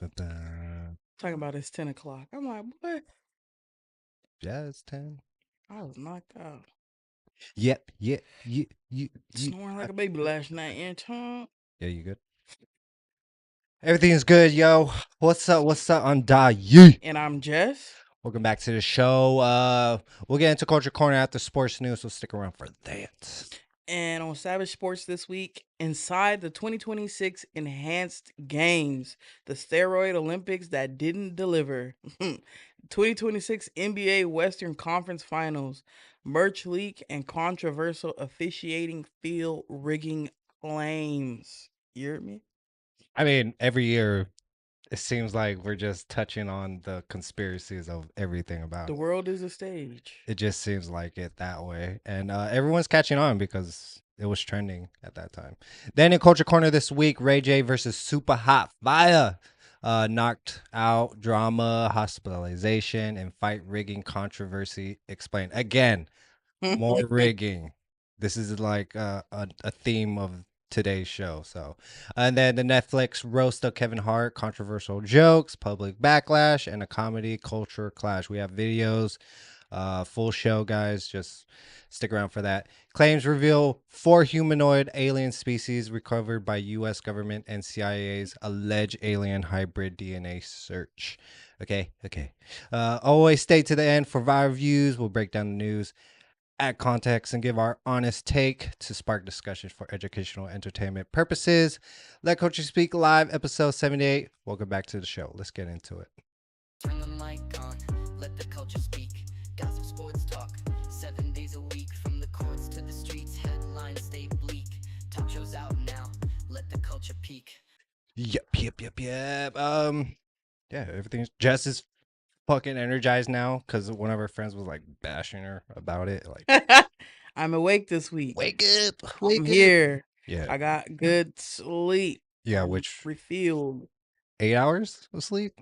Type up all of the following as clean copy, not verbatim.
Ba-ba. Talking about it's 10 o'clock. I'm like, what? Yeah, it's 10. I was knocked out. Yep, you. Snoring like a baby last night, Anton. Yeah, you good? Everything's good, yo. What's up? What's up on Da Yee? And I'm Jess. Welcome back to the show. We'll get into Culture Corner after sports news, so stick around for that. And on Savage Sports this week, inside the 2026 Enhanced Games, the Steroid Olympics that didn't deliver. 2026 NBA Western Conference Finals, merch leak, and controversial officiating field rigging claims. You hear me? I mean, every year it seems like we're just touching on the conspiracies of everything about The it. world is a stage. It just seems like it that way. And everyone's catching on because it was trending at that time. Then in Culture Corner this week, Ray J versus Super Hot Fire. Knocked out drama, hospitalization, and fight rigging controversy explained. Again, more rigging. This is like a theme of today's show. So, and then the Netflix roast of Kevin Hart, controversial jokes, public backlash, and a comedy culture clash. We have videos, full show, guys. Just stick around for that. Claims reveal 4 humanoid alien species recovered by U.S. government and CIA's alleged alien hybrid DNA search. Okay. Always stay to the end for our views. We'll break down the news, add context, and give our honest take to spark discussion for educational entertainment purposes. Let Culture Speak Live, episode 78. Welcome back to the show. Let's get into it. Turn the mic on, let the culture speak. Gossip, sports talk, 7 days a week. From the courts to the streets, headlines stay bleak. Talk shows out now, let the culture peak. Yep. Yeah, everything's Jess is fucking energized now because one of her friends was like bashing her about it. Like, I'm awake this week. wake up, I'm here. Yeah. I got good sleep. Yeah, I'm which refueled. 8 hours of sleep?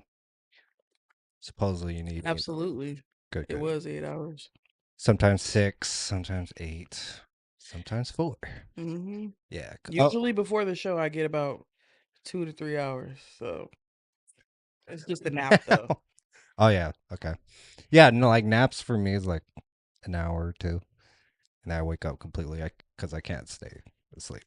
Supposedly you need 8 hours. Absolutely. Good. It was 8 hours. Sometimes 6, sometimes 8, sometimes 4. hmm Yeah. Usually before the show, I get about 2 to 3 hours. So it's just a nap, though. Oh yeah. Okay. Yeah. No, like naps for me is like an hour or two, and I wake up completely because I can't stay asleep.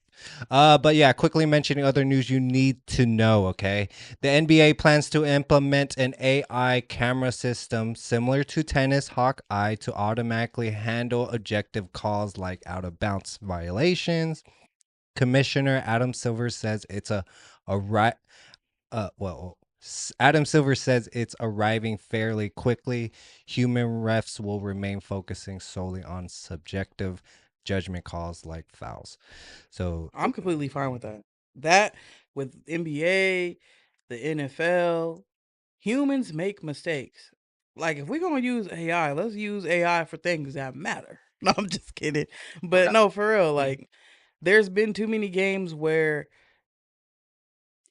But yeah, quickly mentioning other news you need to know. Okay, the NBA plans to implement an AI camera system similar to tennis Hawkeye to automatically handle objective calls like out of bounds violations. Commissioner Adam Silver says it's Adam Silver says it's arriving fairly quickly. Human refs will remain focusing solely on subjective judgment calls like fouls. So, I'm completely fine with that. That, with NBA, the NFL, humans make mistakes. Like, if we're going to use AI, let's use AI for things that matter. No, I'm just kidding. But no, for real, like, there's been too many games where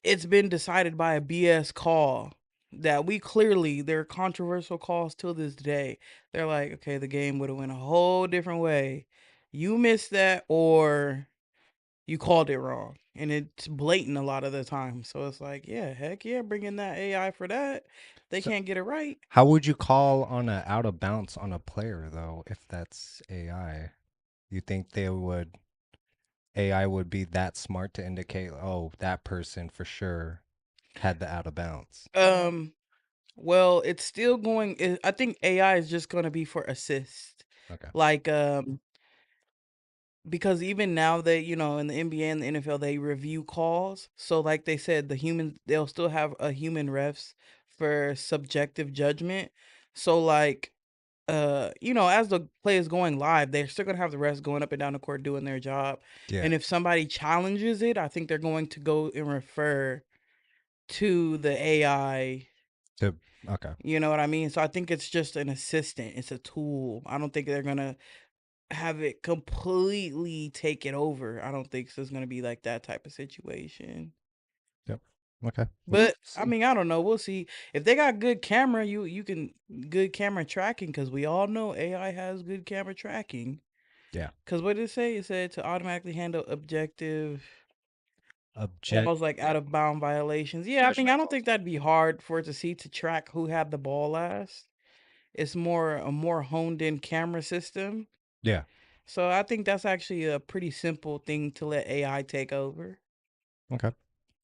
it's been decided by a BS call that they're controversial calls till this day. They're like, okay, the game would have went a whole different way. You missed that, or you called it wrong. And it's blatant a lot of the time. So it's like, yeah, heck yeah, bring in that AI for that. They so can't get it right. how would you call on a out of bounds on a player though if that's AI? You think AI would be that smart to indicate, oh, that person for sure had the out of bounds? Well, it's still I think AI is just going to be for assist. Okay. Like because even now they, in the NBA and the NFL, they review calls. So like they said, they'll still have a human refs for subjective judgment. So like as the play is going live, they're still gonna have the refs going up and down the court doing their job. Yeah. And if somebody challenges it, I think they're going to go and refer to the AI. To Okay. You know what I mean? So I think it's just an assistant. It's a tool. I don't think they're gonna have it completely take it over. I don't think so. It's gonna be like that type of situation. Yep. Okay. We'll But I see. mean, I don't know. We'll see if they got good camera. You can good camera tracking because we all know AI has good camera tracking. Yeah. Because what did it say? It said to automatically handle objective. object. was like out of bound violations. Yeah, I don't think that'd be hard for it to see to track who had the ball last. It's more a more honed in camera system. Yeah. So I think that's actually a pretty simple thing to let AI take over. Okay.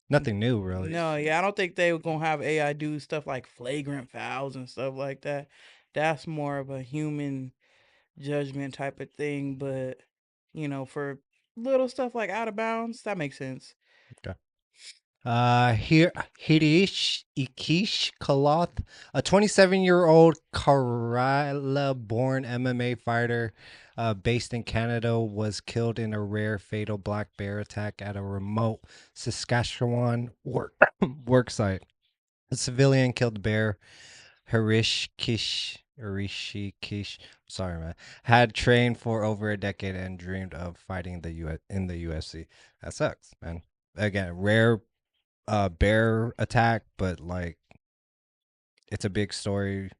Nothing new, really. No, yeah, I don't think they were gonna have AI do stuff like flagrant fouls and stuff like that. That's more of a human judgment type of thing. But for little stuff like out of bounds, that makes sense. Okay. Here, Hirish Ikish Kaloth, a 27-year-old Kerala-born MMA fighter based in Canada, was killed in a rare fatal black bear attack at a remote Saskatchewan work site. A civilian killed bear, Harishi Kish, sorry man, had trained for over a decade and dreamed of fighting in the UFC. That sucks, man. Again, rare bear attack, but like it's a big story.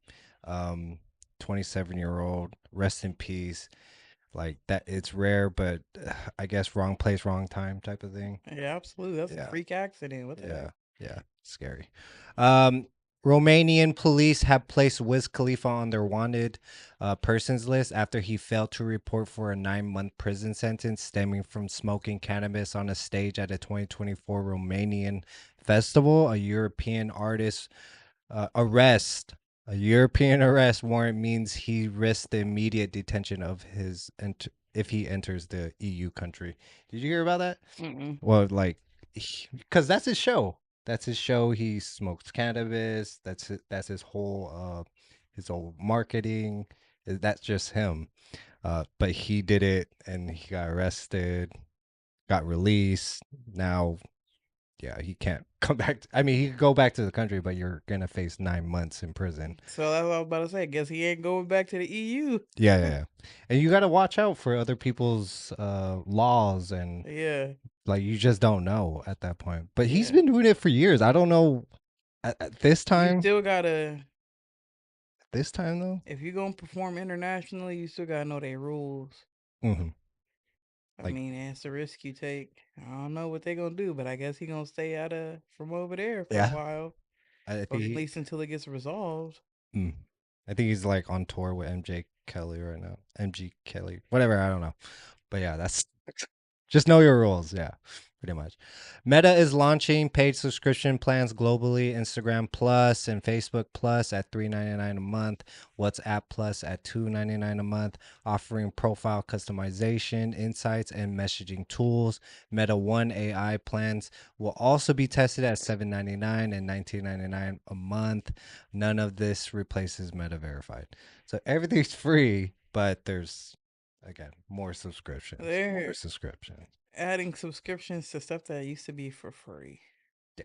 27-year-old, rest in peace. Like that, it's rare, but I guess wrong place, wrong time type of thing. Yeah, absolutely. That's a Yeah. freak accident. What the Yeah, heck? yeah, scary. Romanian police have placed Wiz Khalifa on their wanted persons list after he failed to report for a 9-month prison sentence stemming from smoking cannabis on a stage at a 2024 Romanian festival. A European artist arrest. A European arrest warrant means he risks the immediate detention of if he enters the EU country. Did you hear about that? Mm-mm. Well, like, because that's his show. That's his show. He smokes cannabis. That's his whole marketing. That's just him. But he did it, and he got arrested, got released. Now, yeah, he can't come back. I mean, he could go back to the country, but you're gonna face 9 months in prison. So that's what I was about to say. Guess he ain't going back to the EU. Yeah, yeah, yeah. And you got to watch out for other people's laws and Yeah. like you just don't know at that point. But he's Yeah. been doing it for years. I don't know at this You time. still gotta, This time though. if you're gonna perform internationally, you still gotta know their rules. Mm-hmm. I Like- mean, that's the risk you take. I don't know what they gonna do, but I guess he gonna stay out of from over there for Yeah. a while, I or think at least until it gets resolved. I think he's like on tour with MJ Kelly right now. MG Kelly, whatever. I don't know. But yeah, that's just know your rules. Yeah, pretty much. Meta is launching paid subscription plans globally. Instagram Plus and Facebook Plus at $3.99 a month. WhatsApp Plus at $2.99 a month, offering profile customization, insights, and messaging tools. Meta One AI plans will also be tested at $7.99 and $19.99 a month. None of this replaces Meta Verified. So everything's free, but there's again more subscriptions. There. More subscriptions. Adding subscriptions to stuff that used to be for free. Yeah.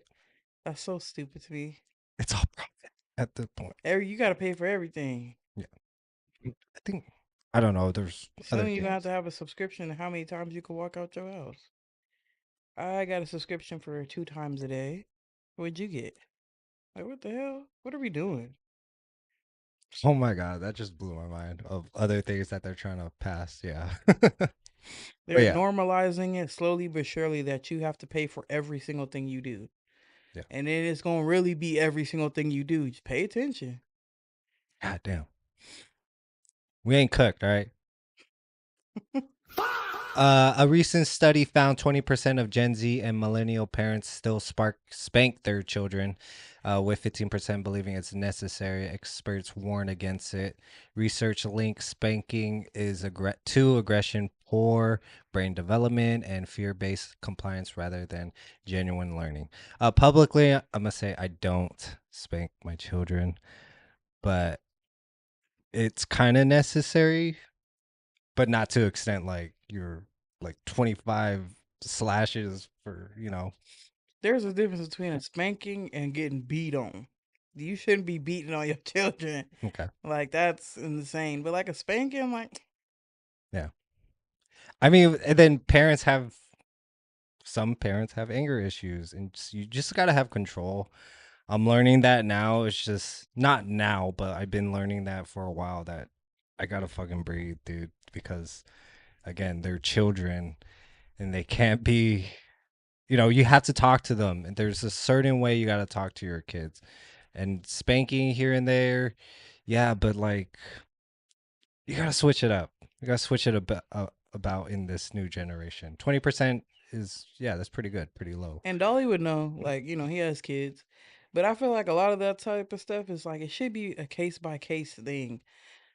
That's so stupid to me. It's all profit at the point. You gotta pay for everything. I think I don't know. There's other Soon you're gonna have games. to have a subscription to how many times you can walk out your house. I got a subscription for 2 times a day. What'd you get? Like, what the hell? What are we doing? Oh my god, that just blew my mind of other things that they're trying to pass. Yeah. They're yeah. normalizing it slowly but surely that you have to pay for every single thing you do. Yeah. And then it's gonna really be every single thing you do. Just pay attention. God damn. We ain't cooked, all right? A recent study found 20% of Gen Z and millennial parents still spank their children, with 15% believing it's necessary. Experts warn against it. Research links spanking is to aggression, poor brain development, and fear-based compliance rather than genuine learning. Publicly, I'm going to say I don't spank my children, but it's kind of necessary, but not to extent like you're like 25 slashes for There's a difference between a spanking and getting beat on. You shouldn't be beating on your children. Okay. Like, that's insane. But like a spanking, like, Yeah. I mean, and then some parents have anger issues, and you just got to have control. I'm learning that now. It's just not now, but I've been learning that for a while, that I got to fucking breathe, dude, because again, they're children and they can't be you have to talk to them, and there's a certain way you got to talk to your kids. And spanking here and there, yeah, but like you got to switch it up. You got to switch it about in this new generation. 20% is, yeah, that's pretty good, pretty low. And Dolly would know, like, he has kids. But I feel like a lot of that type of stuff is like it should be a case by case thing.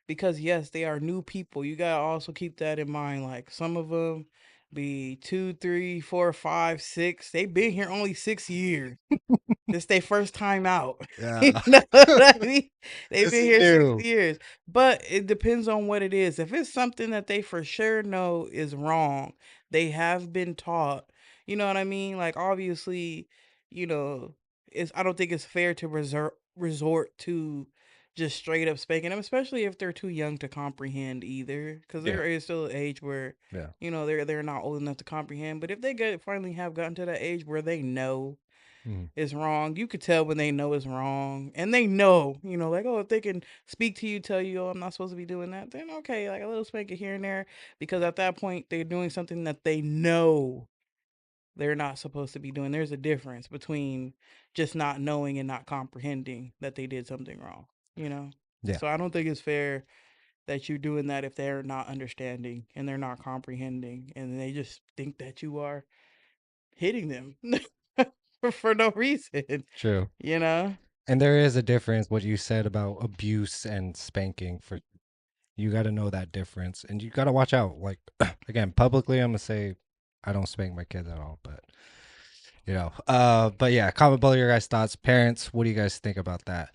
Because yes, they are new people. You gotta also keep that in mind. Like some of them be 2, 3, 4, 5, 6. They've been here only 6 years. This their first time out. You Yeah. know what I mean? They've This been is here six new. years. But it depends on what it is. If it's something that they for sure know is wrong, they have been taught. You know what I mean? Like obviously, you know, I don't think it's fair to resort to just straight up spanking them, especially if they're too young to comprehend either. Because Yeah. there is still an age where Yeah. they're not old enough to comprehend. But if they finally have gotten to that age where they know Mm. is wrong. You could tell when they know it's wrong. And they know, like, oh, if they can speak to you, tell you, oh, I'm not supposed to be doing that, then okay, like a little spanking here and there. Because at that point, they're doing something that they know they're not supposed to be doing. There's a difference between just not knowing and not comprehending that they did something wrong, you know? Yeah. So I don't think it's fair that you're doing that if they're not understanding and they're not comprehending and they just think that you are hitting them for no reason, True. you know? And there is a difference what you said about abuse and spanking. For you got to know that difference, and you got to watch out. Like again, publicly I'm going to say I don't spank my kids at all, but but yeah, comment below your guys' thoughts. Parents, what do you guys think about that?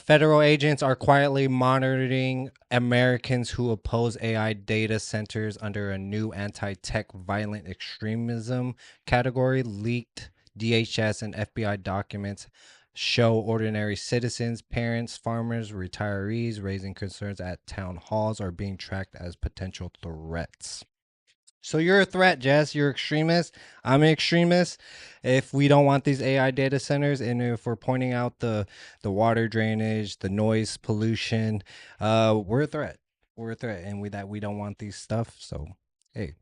Federal agents are quietly monitoring Americans who oppose AI data centers under a new anti-tech violent extremism category. Leaked DHS and FBI documents show ordinary citizens, parents, farmers, retirees raising concerns at town halls are being tracked as potential threats. So you're a threat, Jess. You're extremist. I'm an extremist. If we don't want these AI data centers, and if we're pointing out the water drainage, the noise pollution, we're a threat. We're a threat, and we don't want these stuff. So, hey,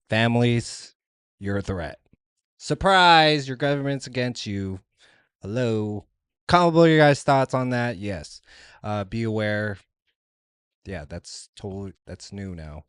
families, you're a threat. Surprise! Your government's against you. Hello. Comment below your guys' thoughts on that. Yes. Be aware. Yeah, that's new now.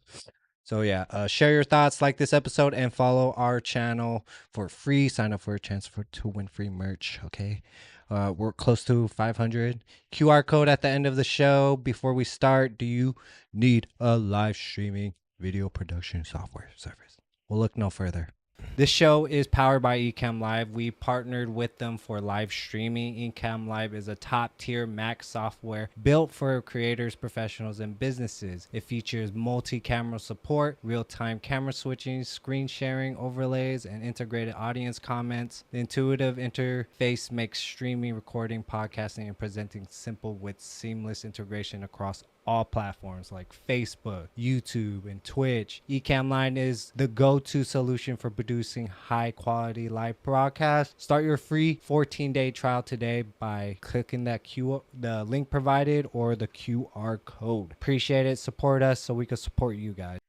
So yeah, share your thoughts, like this episode, and follow our channel for free. Sign up for a chance to win free merch. Okay, we're close to 500. QR code at the end of the show. Before we start, do you need a live streaming video production software service? We'll look no further. This show is powered by Ecamm Live. We partnered with them for live streaming. Ecamm Live is a top tier Mac software built for creators, professionals, and businesses. It features multi-camera support, real-time camera switching, screen sharing, overlays, and integrated audience comments. The intuitive interface makes streaming, recording, podcasting, and presenting simple with seamless integration across all platforms like Facebook, YouTube, and Twitch. Ecamm Line is the go-to solution for producing high-quality live broadcasts. Start your free 14-day trial today by clicking the link provided or the QR code. Appreciate it. Support us so we can support you guys.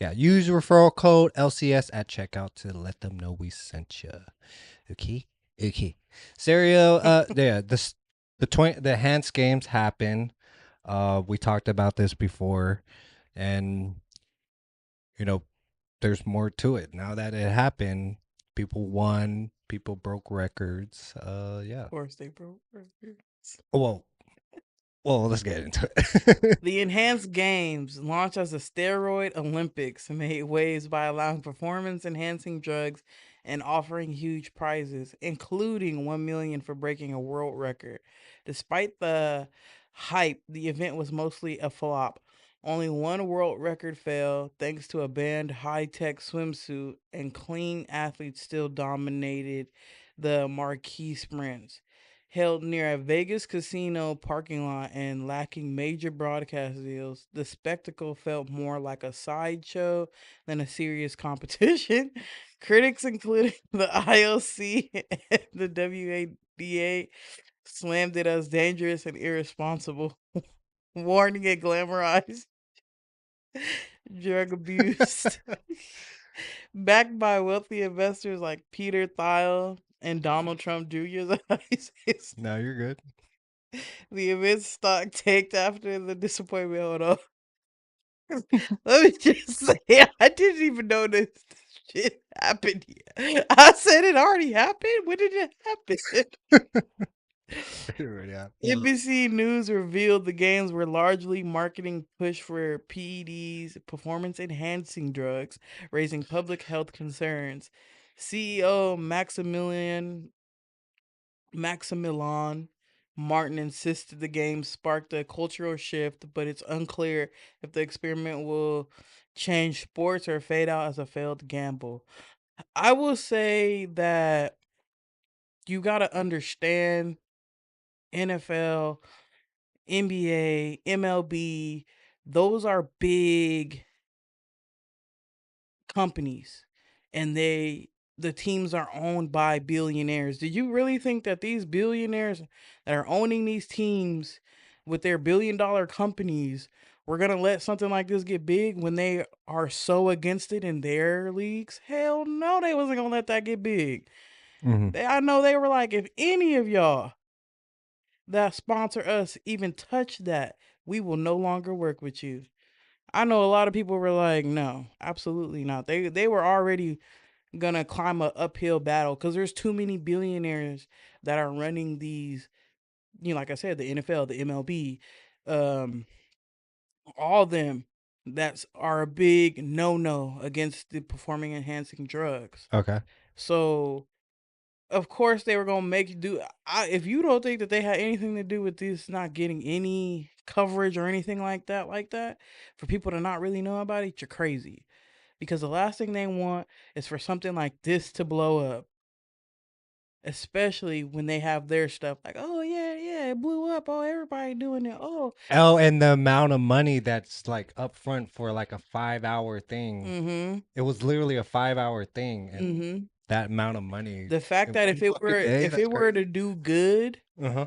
Yeah, use referral code LCS at checkout to let them know we sent you. Okay. Serio, yeah, the Enhanced Games happen. We talked about this before, and there's more to it. Now that it happened, people won, people broke records. Yeah. Of course, they broke records. Well, let's get into it. The Enhanced Games, launched as a steroid Olympics, made waves by allowing performance-enhancing drugs and offering huge prizes, including $1 million for breaking a world record. Despite the hype, the event was mostly a flop. Only one world record fell, thanks to a banned high-tech swimsuit, and clean athletes still dominated the marquee sprints. Held near a Vegas casino parking lot and lacking major broadcast deals, the spectacle felt more like a sideshow than a serious competition. Critics, including the IOC and the WADA, slammed it as dangerous and irresponsible, warning it glamorized drug abuse. Backed by wealthy investors like Peter Thiel and Donald Trump Jr. No, you're good. The immense stock tanked after the disappointment. Hold on. Let me just say, I didn't even know this shit happened yet. I said it already happened. When did it happen? Yeah. NBC News revealed the games were largely marketing push for PEDs, performance enhancing drugs, raising public health concerns. CEO Maximilian Martin insisted the game sparked a cultural shift, but it's unclear if the experiment will change sports or fade out as a failed gamble. I will say that you got to understand NFL, NBA, MLB, those are big companies and the teams are owned by billionaires. Did you really think that these billionaires that are owning these teams with their billion-dollar companies were going to let something like this get big when they are so against it in their leagues? Hell no, they wasn't going to let that get big. I know they were like, if any of y'all that sponsor us even touch that, we will no longer work with you. I know a lot of people were like, no, absolutely not. They were already gonna climb a uphill battle because there's too many billionaires that are running these. Like I said, the NFL, the MLB, um, all them that's are a big no against the performing enhancing drugs. Okay. So of course they were gonna make you do. If you don't think that they had anything to do with this not getting any coverage or anything like that, for people to not really know about it, you're crazy. Because the last thing they want is for something like this to blow up, especially when they have their stuff like, oh yeah, it blew up. Oh, everybody doing it. Oh, And the amount of money that's like upfront for like a 5-hour thing. It was literally a 5-hour thing, and that amount of money. The fact that if it were if That's it were to crazy. do good, Uh-huh.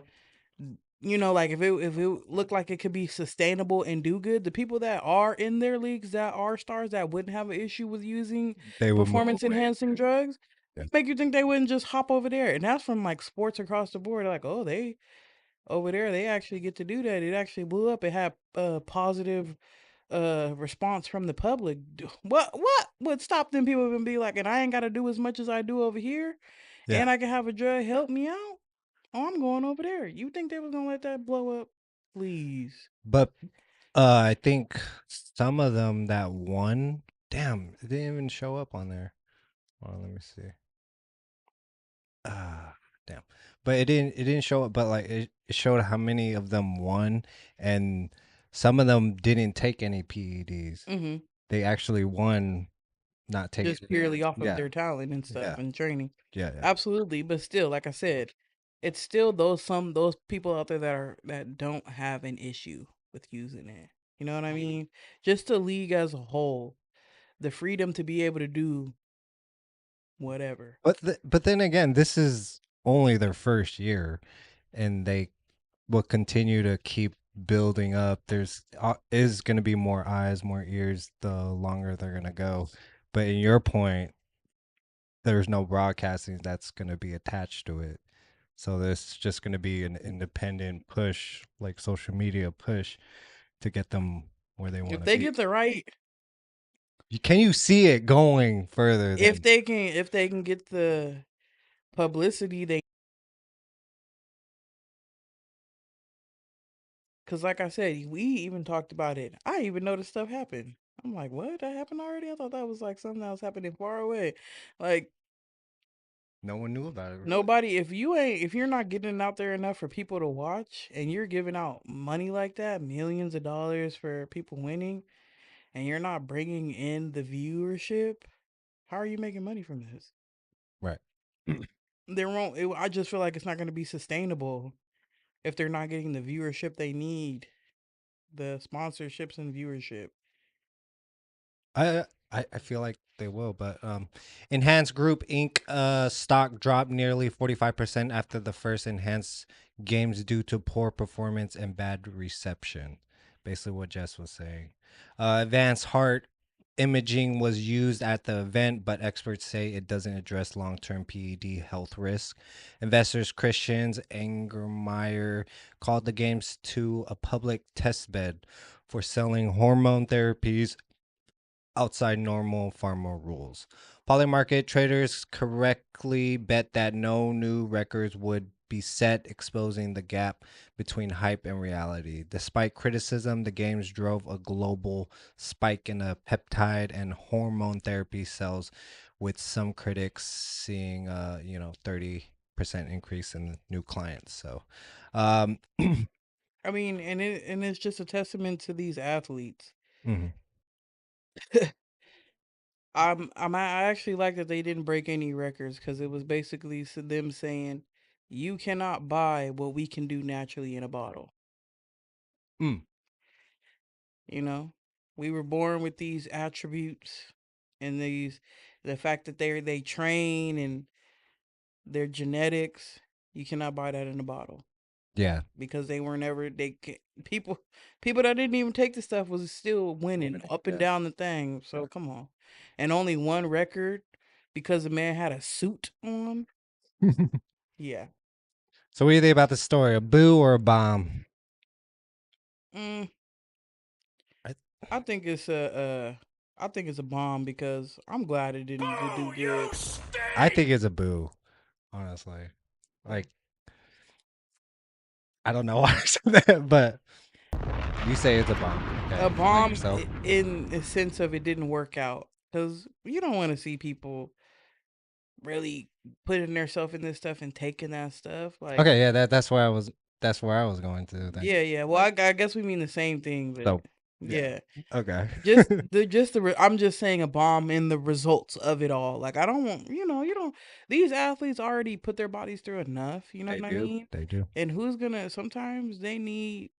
like if it looked like it could be sustainable and do good, the people that are in their leagues that are stars that wouldn't have an issue with using They would move performance away. enhancing drugs, Yeah. make you think they wouldn't just hop over there. And that's from like sports across the board. Like, oh, they over there, they actually get to do that. It actually blew up. It had positive response from the public. What would stop them people and be like, and I ain't got to do as much as I do over here, Yeah. and I can have a drug help me out. Oh, I'm going over there. You think they was gonna let that blow up? Please. But I think some of them that won, damn, it didn't even show up on there. Hold on, let me see. Ah, damn. But it didn't show up, but like it showed how many of them won, and some of them didn't take any PEDs. Mm-hmm. They actually won not taking Just purely off of Yeah. their talent and stuff Yeah. and training. Yeah. Absolutely, but still, like I said, it's still those people out there that don't have an issue with using it. You know what I mean? Just the league as a whole, the freedom to be able to do whatever. But then again, this is only their first year, and they will continue to keep building up. There's is going to be more eyes, more ears the longer they're going to go. But in your point, there's no broadcasting that's going to be attached to it. So there's just going to be an independent push, like social media push, to get them where they want If to they be. get the right, Can you see it going further? if they can get the publicity, they. Cause like I said, we even talked about it. I even noticed stuff happened. I'm like, what? That happened already? I thought that was like something that was happening far away. Like No one knew about it. nobody, if you're not getting it out there enough for people to watch, and you're giving out money like that, millions of dollars for people winning, and you're not bringing in the viewership, how are you making money from this? Right. There won't. I just feel like it's not going to be sustainable if they're not getting the viewership they need, the sponsorships and viewership. I feel like they will, but Enhanced Group Inc. Stock dropped nearly 45% after the first Enhanced Games due to poor performance and bad reception. Basically, what Jess was saying. Advanced Hart imaging was used at the event, but experts say it doesn't address long-term PED health risk. Investors Christians Angermeyer called the games to a public testbed for selling hormone therapies outside normal pharma rules. Polymarket traders correctly bet that no new records would be set, exposing the gap between hype and reality. Despite criticism, the games drove a global spike in the peptide and hormone therapy sales, with some critics seeing 30% increase in new clients. So um I mean, and it's just a testament to these athletes. mhm. I actually like that they didn't break any records because it was basically them saying, "You cannot buy what we can do naturally in a bottle." Mm. You know, we were born with these attributes and the fact that they train and their genetics. You cannot buy that in a bottle Yeah. because they weren't ever people that didn't even take the stuff was still winning up and down the thing. So come on, and only one record because the man had a suit on. Yeah. So what do you think about the story? A boo or a bomb? Mm, I, I think it's I think it's a bomb because I'm glad it didn't do good. I think it's a boo, honestly. Like, I don't know why I said that, but you say it's a bomb. Okay. A Like bomb yourself. in the sense of it didn't work out because you don't want to see people really putting themselves in this stuff and taking that stuff. Like, Okay, yeah, that's where I was going to then. yeah, yeah. Well, I guess we mean the same thing, but So yeah. yeah. Okay. I'm just saying a bomb in the results of it all. Like I don't want you don't these athletes already put their bodies through enough. You know They what I do. mean? They do. And who's gonna? Sometimes they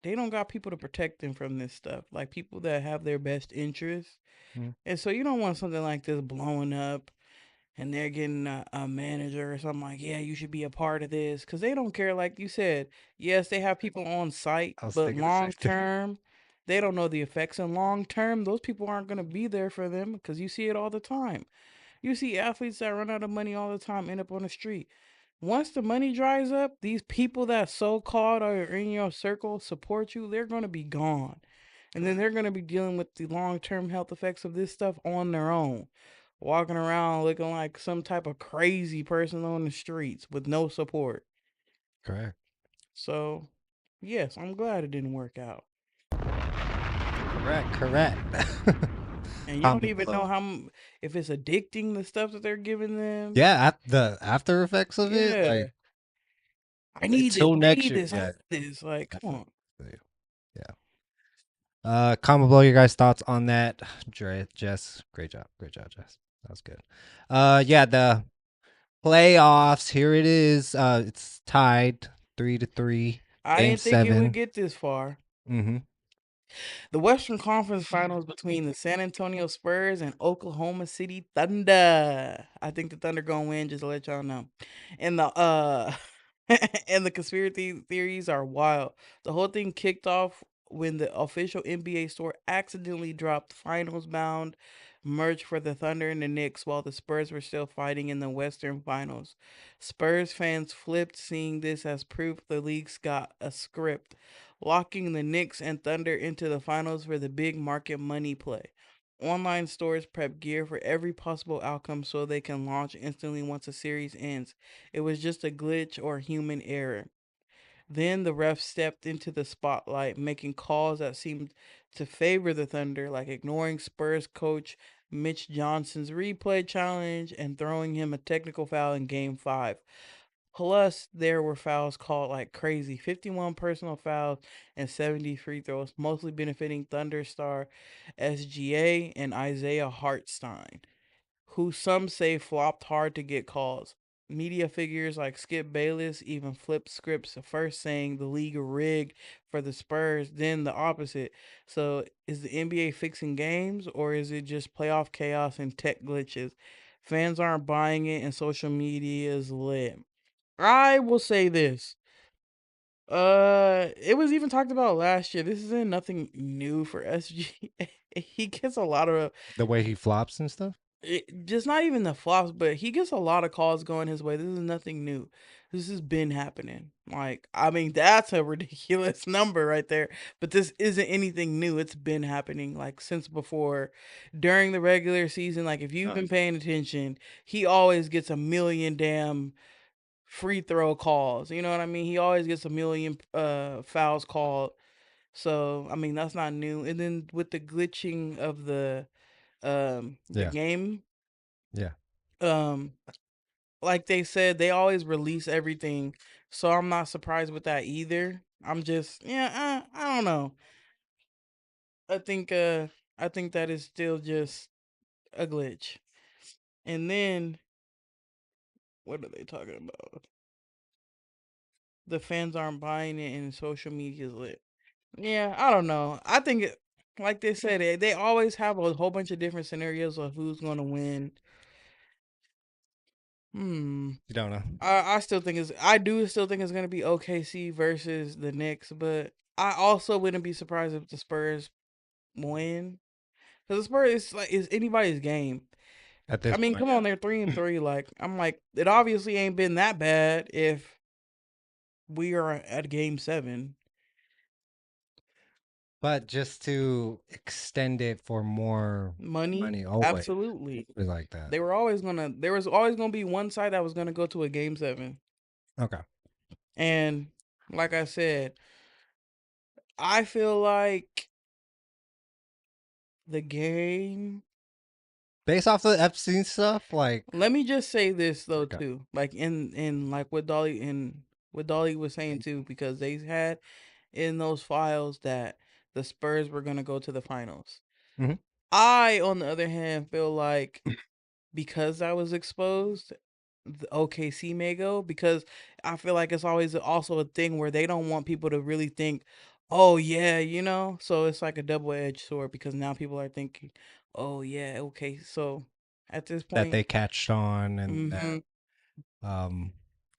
don't got people to protect them from this stuff. Like people that have their best interests. Mm. And so you don't want something like this blowing up and they're getting a manager or something like, yeah, you should be a part of this because they don't care. Like you said, yes, they have people on site, I was but thinking the same long thing. term, they don't know the effects. And long term, those people aren't going to be there for them because you see it all the time. You see athletes that run out of money all the time end up on the street. Once the money dries up, these people that so called are in your circle support you, they're going to be gone. And then they're going to be dealing with the long term health effects of this stuff on their own. Walking around looking like some type of crazy person on the streets with no support. Correct. So, yes, I'm glad it didn't work out. Correct. And you don't Comment even know below. if it's addicting the stuff that they're giving them. Yeah, the after effects of it, Yeah. like I need this. until I next need year. this. I Yeah, need this. Like, come on. definitely. Yeah. Comment below your guys' thoughts on that. Jess, great job, Jess. That was good. Yeah, the playoffs. Here it is. It's tied 3-3. I Game didn't think it would 7. get this far. Mm-hmm. The Western Conference Finals between the San Antonio Spurs and Oklahoma City Thunder. I think the Thunder gonna win. Just to let y'all know. And the and the conspiracy theories are wild. The whole thing kicked off when the official NBA store accidentally dropped finals bound merch for the Thunder and the Knicks while the Spurs were still fighting in the Western Finals. Spurs fans flipped, seeing this as proof the league's got a script, locking the Knicks and Thunder into the finals for the big market money play. Online stores prep gear for every possible outcome so they can launch instantly once a series ends. It was just a glitch or human error. Then the ref stepped into the spotlight, making calls that seemed to favor the Thunder, like ignoring Spurs coach Mitch Johnson's replay challenge and throwing him a technical foul in Game 5. Plus, there were fouls called like crazy, 51 personal fouls and 70 free throws, mostly benefiting Thunder star SGA and Isaiah Hartstein, who some say flopped hard to get calls. Media figures like Skip Bayless even flipped scripts, first saying the league rigged for the Spurs, then the opposite. So, is the NBA fixing games or is it just playoff chaos and tech glitches? Fans aren't buying it and social media is lit. I will say this. It was even talked about last year. This isn't nothing new for SG. He gets a lot of The way he flops and stuff. just not even the flops, but he gets a lot of calls going his way. This is nothing new. This has been happening. Like, I mean, that's a ridiculous number right there. But this isn't anything new. It's been happening like since before, during the regular season. Like, if you've been paying attention, he always gets a million damn free throw calls. You know what I mean? He always gets a million fouls called. So I mean, that's not new. And then with the glitching of the Yeah. game, Yeah. um like they said, they always release everything, so I'm not surprised with that either. I'm just, yeah, I don't know. I think I think that is still just a glitch. And then what are they talking about? The fans aren't buying it and social media is lit. Yeah, I don't know. I think like they said, they always have a whole bunch of different scenarios of who's going to win. Hmm. You don't know. I still think I do still think it's gonna be OKC versus the Knicks, but I also wouldn't be surprised if the Spurs win. Because the Spurs is like is anybody's game. At I this mean, point, come on, they're 3-3. Like I'm like, it obviously ain't been that bad if we are at game 7. but just to extend it for more Money, money, always absolutely. like that. There was always gonna be one side that was gonna go to a game 7. Okay. And like I said, I feel like the game. Based off the Epstein stuff, like Let me just say this though okay. too, like in like what Dolly was saying too, because they had in those files that the Spurs were gonna go to the finals. Mhm. I, on the other hand, feel like because I was exposed, the OKC may go because I feel like it's always also a thing where they don't want people to really think, oh yeah, you know. So it's like a double-edged sword because now people are thinking, oh yeah, okay. So at this that point, they catched on and that mhm, um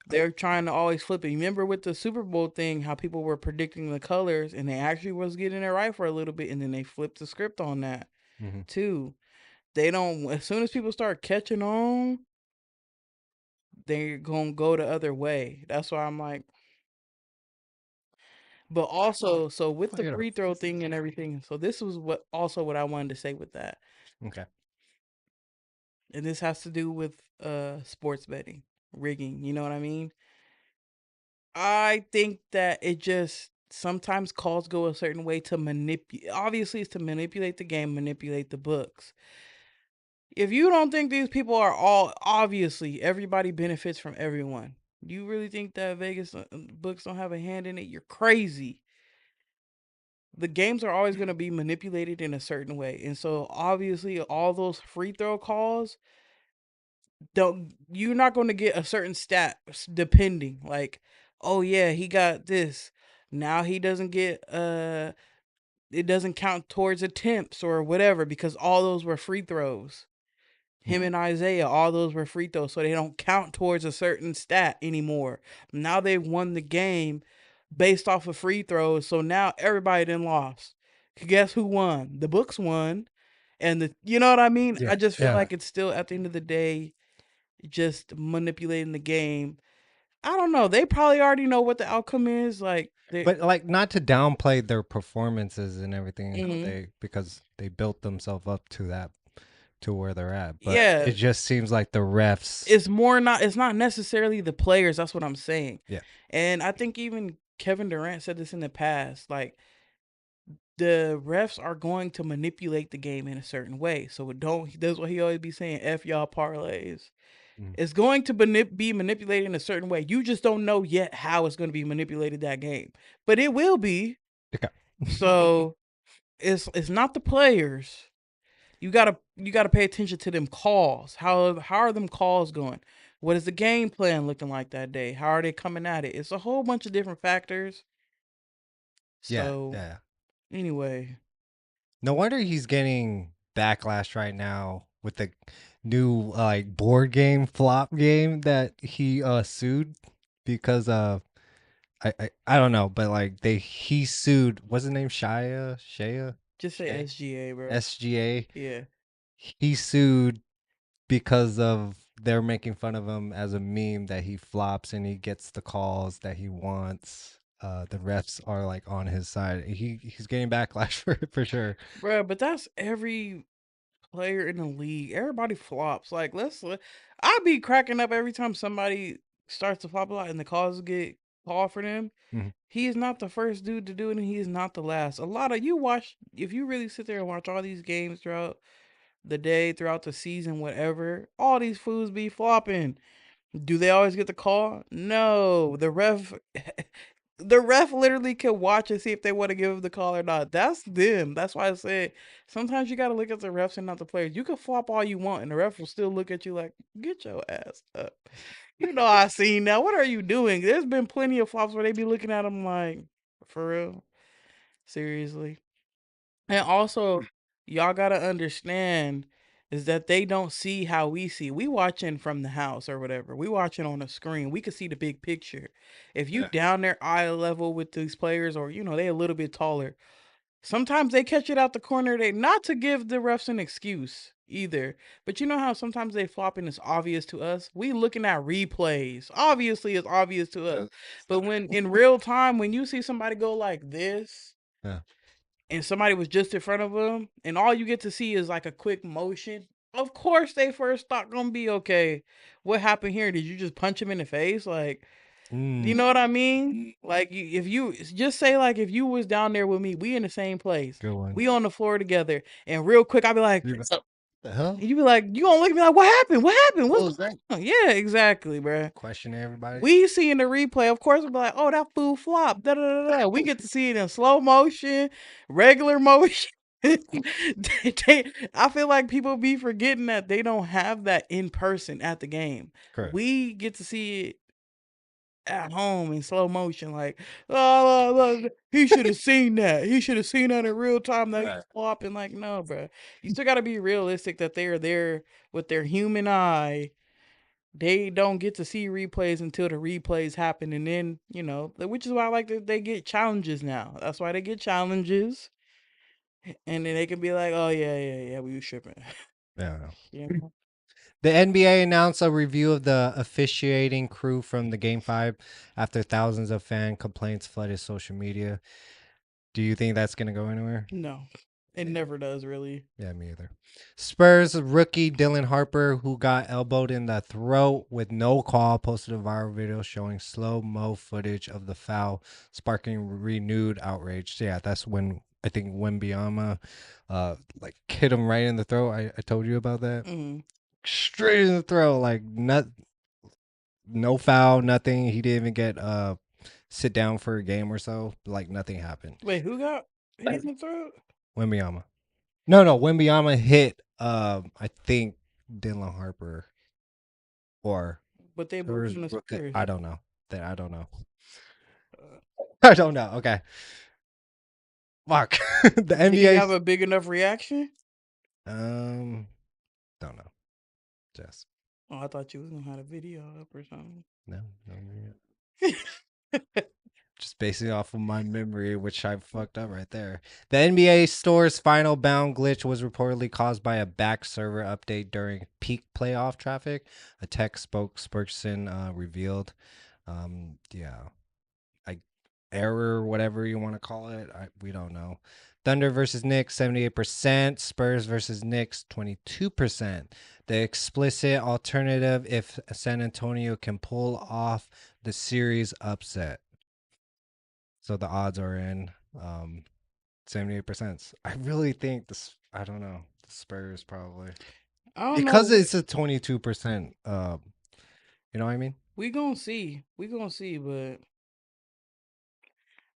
they're trying to always flip it. You remember with the Super Bowl thing, how people were predicting the colors and they actually was getting it right for a little bit, and then they flipped the script on that mhm. too. They don't. As soon as people start catching on, they're gonna go the other way. That's why I'm like. But also, so with the free throw thing and everything, so this was what I wanted to say with that, Okay. and this has to do with sports betting, rigging. You know what I mean? I think that it just sometimes calls go a certain way to manipulate. Obviously, it's to manipulate the game, manipulate the books. If you don't think these people are all obviously everybody benefits from everyone, you really think that Vegas books don't have a hand in it? You're crazy. The games are always going to be manipulated in a certain way, and so obviously all those free throw calls don't. You're not going to get a certain stat depending. Like, oh yeah, he got this. Now he doesn't get it doesn't count towards attempts or whatever because all those were free throws. Him and Isaiah, all those were free throws, so they don't count towards a certain stat anymore. Now they've won the game based off of free throws, so now everybody then lost. Guess who won? The books won, and you know what I mean. Yeah. I just feel Yeah. like it's still at the end of the day just manipulating the game. I don't know. They probably already know what the outcome is. Like, But like not to downplay their performances and everything and how mhm. they because they built themselves up to that to where they're at. But Yeah, it just seems like the refs it's not necessarily the players. That's what I'm saying. yeah. And I think even Kevin Durant said this in the past. Like, the refs are going to manipulate the game in a certain way. So don't. That's what he always be saying. F y'all parlays. Mhm. It's going to be manipulated in a certain way. You just don't know yet how it's going to be manipulated that game, but it will be. Okay. So it's not the players. You gotta pay attention to them calls. How are them calls going? What is the game plan looking like that day? How are they coming at it? It's a whole bunch of different factors. Yeah. So Yeah. anyway, No wonder he's getting backlash right now with the new like board game flop game that he sued because I don't know, but like he sued. What's his name? Shaya. Just say Shay? SGA, bro. SGA. Yeah. He sued because of they're making fun of him as a meme that he flops and he gets the calls that he wants. The refs are like on his side. He's getting backlash for sure. Bro, but that's every player in the league. Everybody flops. Like, I'd be cracking up every time somebody starts to flop a lot and the calls get called for them. Mhm. He is not the first dude to do it, and he is not the last. A lot of you watch, if you really sit there and watch all these games throughout the day, throughout the season, whatever, all these fools be flopping. Do they always get the call? No. The ref literally can watch and see if they want to give him the call or not. That's them. That's why I said sometimes you got to look at the refs and not the players. You can flop all you want, and the ref will still look at you like, get your ass up. You know, I seen that. What are you doing? There's been plenty of flops where they be looking at them like, for real? Seriously? And also, y'all got to understand is that they don't see how we see. We watching from the house or whatever. We watching on a screen. We can see the big picture. If you Yeah. down there eye level with these players or they a little bit taller, sometimes they catch it out the corner. They not to give the refs an excuse either. But you know how sometimes they flop and it's obvious to us? We looking at replays. Obviously it's obvious to us. But when in real time when you see somebody go like this, Yeah. and somebody was just in front of them, and all you get to see is like a quick motion, of course they first thought gonna be okay. What happened here? Did you just punch him in the face? Like, you know what I mean? Like, if you just say like if you was down there with me, we in the same place, Good one. we on the floor together, and real quick I'll be like, The hell? and you be like, you gonna look at me like, what happened? What happened? What What's was that? Yeah, exactly, bruh. Questioning everybody. We see in the replay, of course, we'll be like, oh, that fool flop. Da, da, da, da. We get to see it in slow motion, regular motion. I feel like people be forgetting that they don't have that in person at the game. Correct. We get to see it at home in slow motion. Like, oh, he should have seen that. He should have seen that in real time. That he's flopping. Like, no, bro. You still got to be realistic that they are there with their human eye. They don't get to see replays until the replays happen, and then which is why I like that they get challenges now. That's why they get challenges, and then they can be like, "Oh yeah, we were tripping." Yeah. Yeah. The NBA announced a review of the officiating crew from the Game 5 after thousands of fan complaints flooded social media. Do you think that's going to go anywhere? No, it never does really. Yeah, me either. Spurs rookie Dylan Harper, who got elbowed in the throat with no call, posted a viral video showing slow-mo footage of the foul, sparking renewed outrage. So yeah, that's when I think Wembyama like hit him right in the throat. I told you about that. Mm-hmm. Straight in the throat, like no foul, nothing. He didn't even get sit down for a game or so. Like nothing happened. Wait, who got hit in the throat? Wembyama. No, Wembyama hit I think Dylan Harper or But they both in the Spurs. I don't know. I don't know. I don't know. Okay. Fuck. The Did he NBA have a big enough reaction? don't know. Just Oh, I thought you was gonna have a video up or something. no. Just basing off of my memory, which I fucked up right there. The NBA Store's final bound glitch was reportedly caused by a back server update during peak playoff traffic. A tech spokesperson revealed. Error, whatever you want to call it. We don't know. Thunder versus Knicks, 78%. Spurs versus Knicks, 22%. The explicit alternative if San Antonio can pull off the series upset. So the odds are in 78%. I really think this. I don't know. The Spurs probably because it's a 22%. You know what I mean? We gonna see, but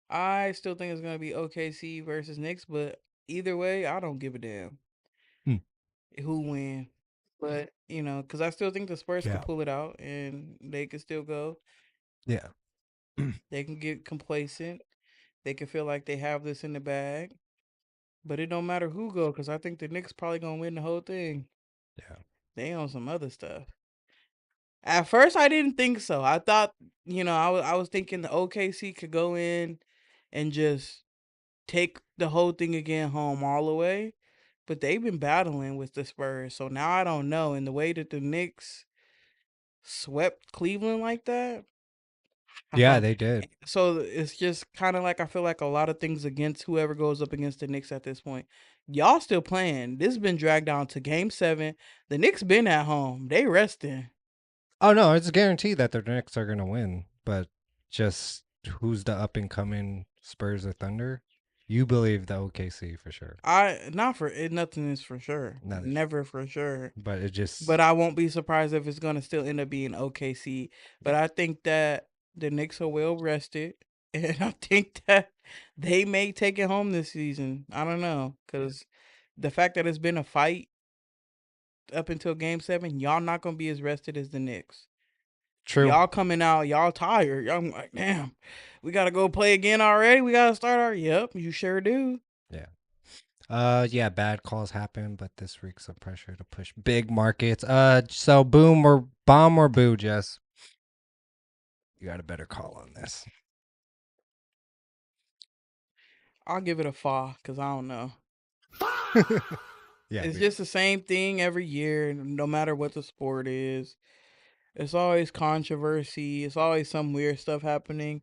I still think it's gonna be OKC versus Knicks. But either way, I don't give a damn who win. But because I still think the Spurs can pull it out and they can still go. Yeah. They can get complacent. They can feel like they have this in the bag. But it don't matter who go, because I think the Knicks probably gonna win the whole thing. Yeah. They on some other stuff. At first, I didn't think so. I thought I was thinking the OKC could go in and just take the whole thing again home all the way, but they've been battling with the Spurs. So now I don't know. In the way that the Knicks swept Cleveland like that, Yeah, they did. so it's just kind of like I feel like a lot of things against whoever goes up against the Knicks at this point. Y'all still playing. This has been dragged down to game 7. The Knicks been at home. They resting. Oh no, it's guaranteed that the Knicks are gonna win, but just who's the up and coming Spurs or Thunder? You believe the OKC for sure. I not for it. Nothing is for sure. Not if- Never for sure. But it just But I won't be surprised if it's gonna still end up being OKC. But I think that the Knicks are well rested, and I think that they may take it home this season. I don't know, because the fact that it's been a fight up until game 7, y'all not gonna be as rested as the Knicks. true. Y'all coming out, y'all tired. Y'all like, damn, we gotta go play again already. We gotta start our. Yep, you sure do. Yeah. Yeah, bad calls happen, but this wreaks some pressure to push big markets. So boom or bomb or boo, Jess. You got a better call on this. I'll give it a fa, because I don't know. Yeah. It's just the same thing every year, no matter what the sport is. It's always controversy. It's always some weird stuff happening.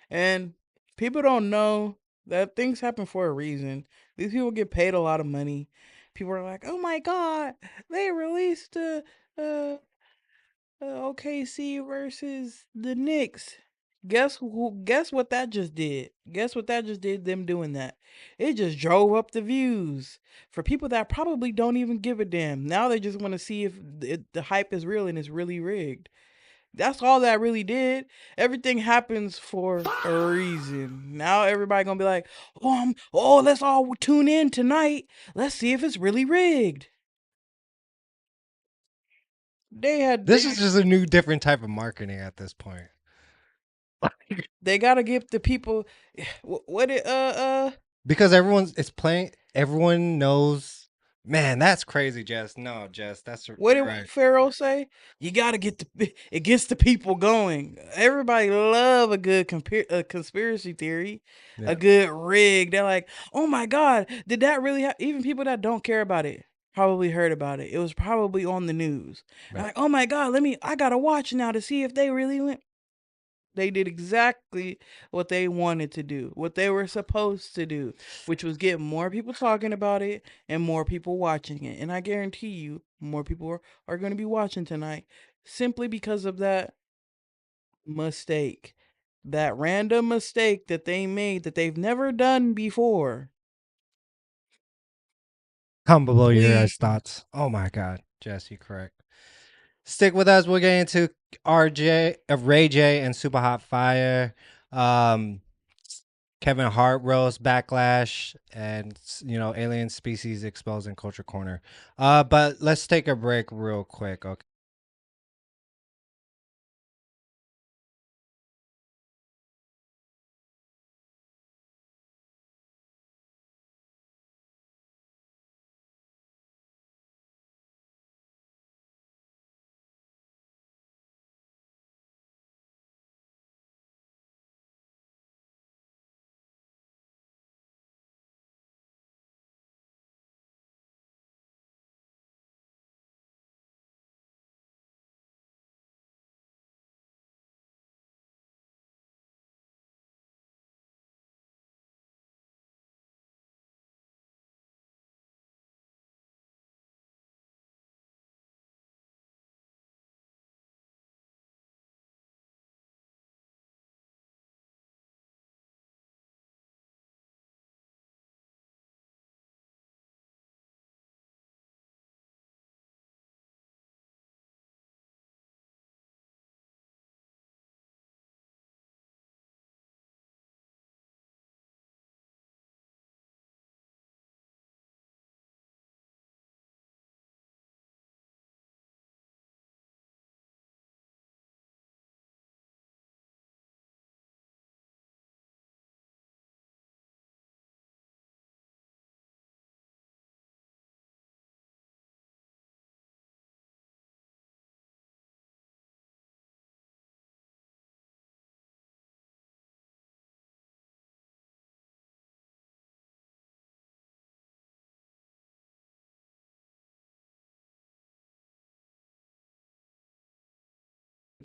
And people don't know that things happen for a reason. These people get paid a lot of money. People are like, oh my God, they released uh, OKC versus the Knicks. Guess what that just did? Guess what that just did? Them doing that, it just drove up the views for people that probably don't even give a damn. Now they just want to see if the hype is real and it's really rigged. That's all that really did. Everything happens for a reason. Now everybody gonna be like, let's all tune in tonight. Let's see if it's really rigged. This is just a new, different type of marketing at this point. They gotta give the people what it Because it's playing. Everyone knows. Man, that's crazy, Jess. No, Jess, that's what did right. Pharaoh say? You gotta it gets the people going. Everybody love a good conspiracy theory, Yeah. a good rig. They're like, oh my God, did that really happen? Even people that don't care about it probably heard about it. It was probably on the news. Right. Like, oh my God, I gotta watch now to see if they really went. They did exactly what they wanted to do, what they were supposed to do, which was get more people talking about it and more people watching it. And I guarantee you, more people are going to be watching tonight simply because of that mistake. That random mistake that they made that they've never done before. Comment below your Please. guys' thoughts. Oh my God, Jess, you correct. Stick with us. We'll get into Ray J, and Super Hot Fire. KevinHartRoast, Backlash, and alien species exposed in Culture Corner. But let's take a break real quick. Okay.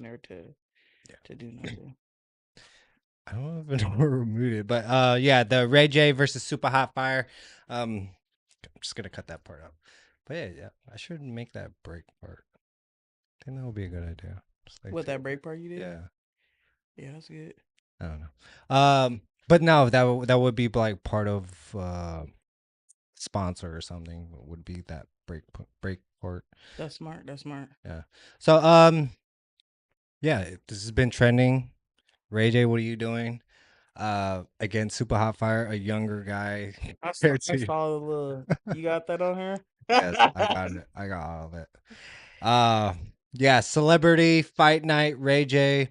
in there to do nothing. I don't even know where we're muted, but yeah, the Ray J versus Super Hot Fire. I'm just gonna cut that part out. But yeah, I should make that break part. I think that would be a good idea. What, that break part you did? Yeah. Yeah, that's good. I don't know. But no, that would be like part of sponsor or something. Would be that break part. That's smart. That's smart. Yeah. So yeah, this has been trending. Ray J, what are you doing? Again, Super Hot Fire, a younger guy. I compared to you. saw the little. You got that on here? Yes, I got it. I got all of it. Yeah, celebrity fight night. Ray J,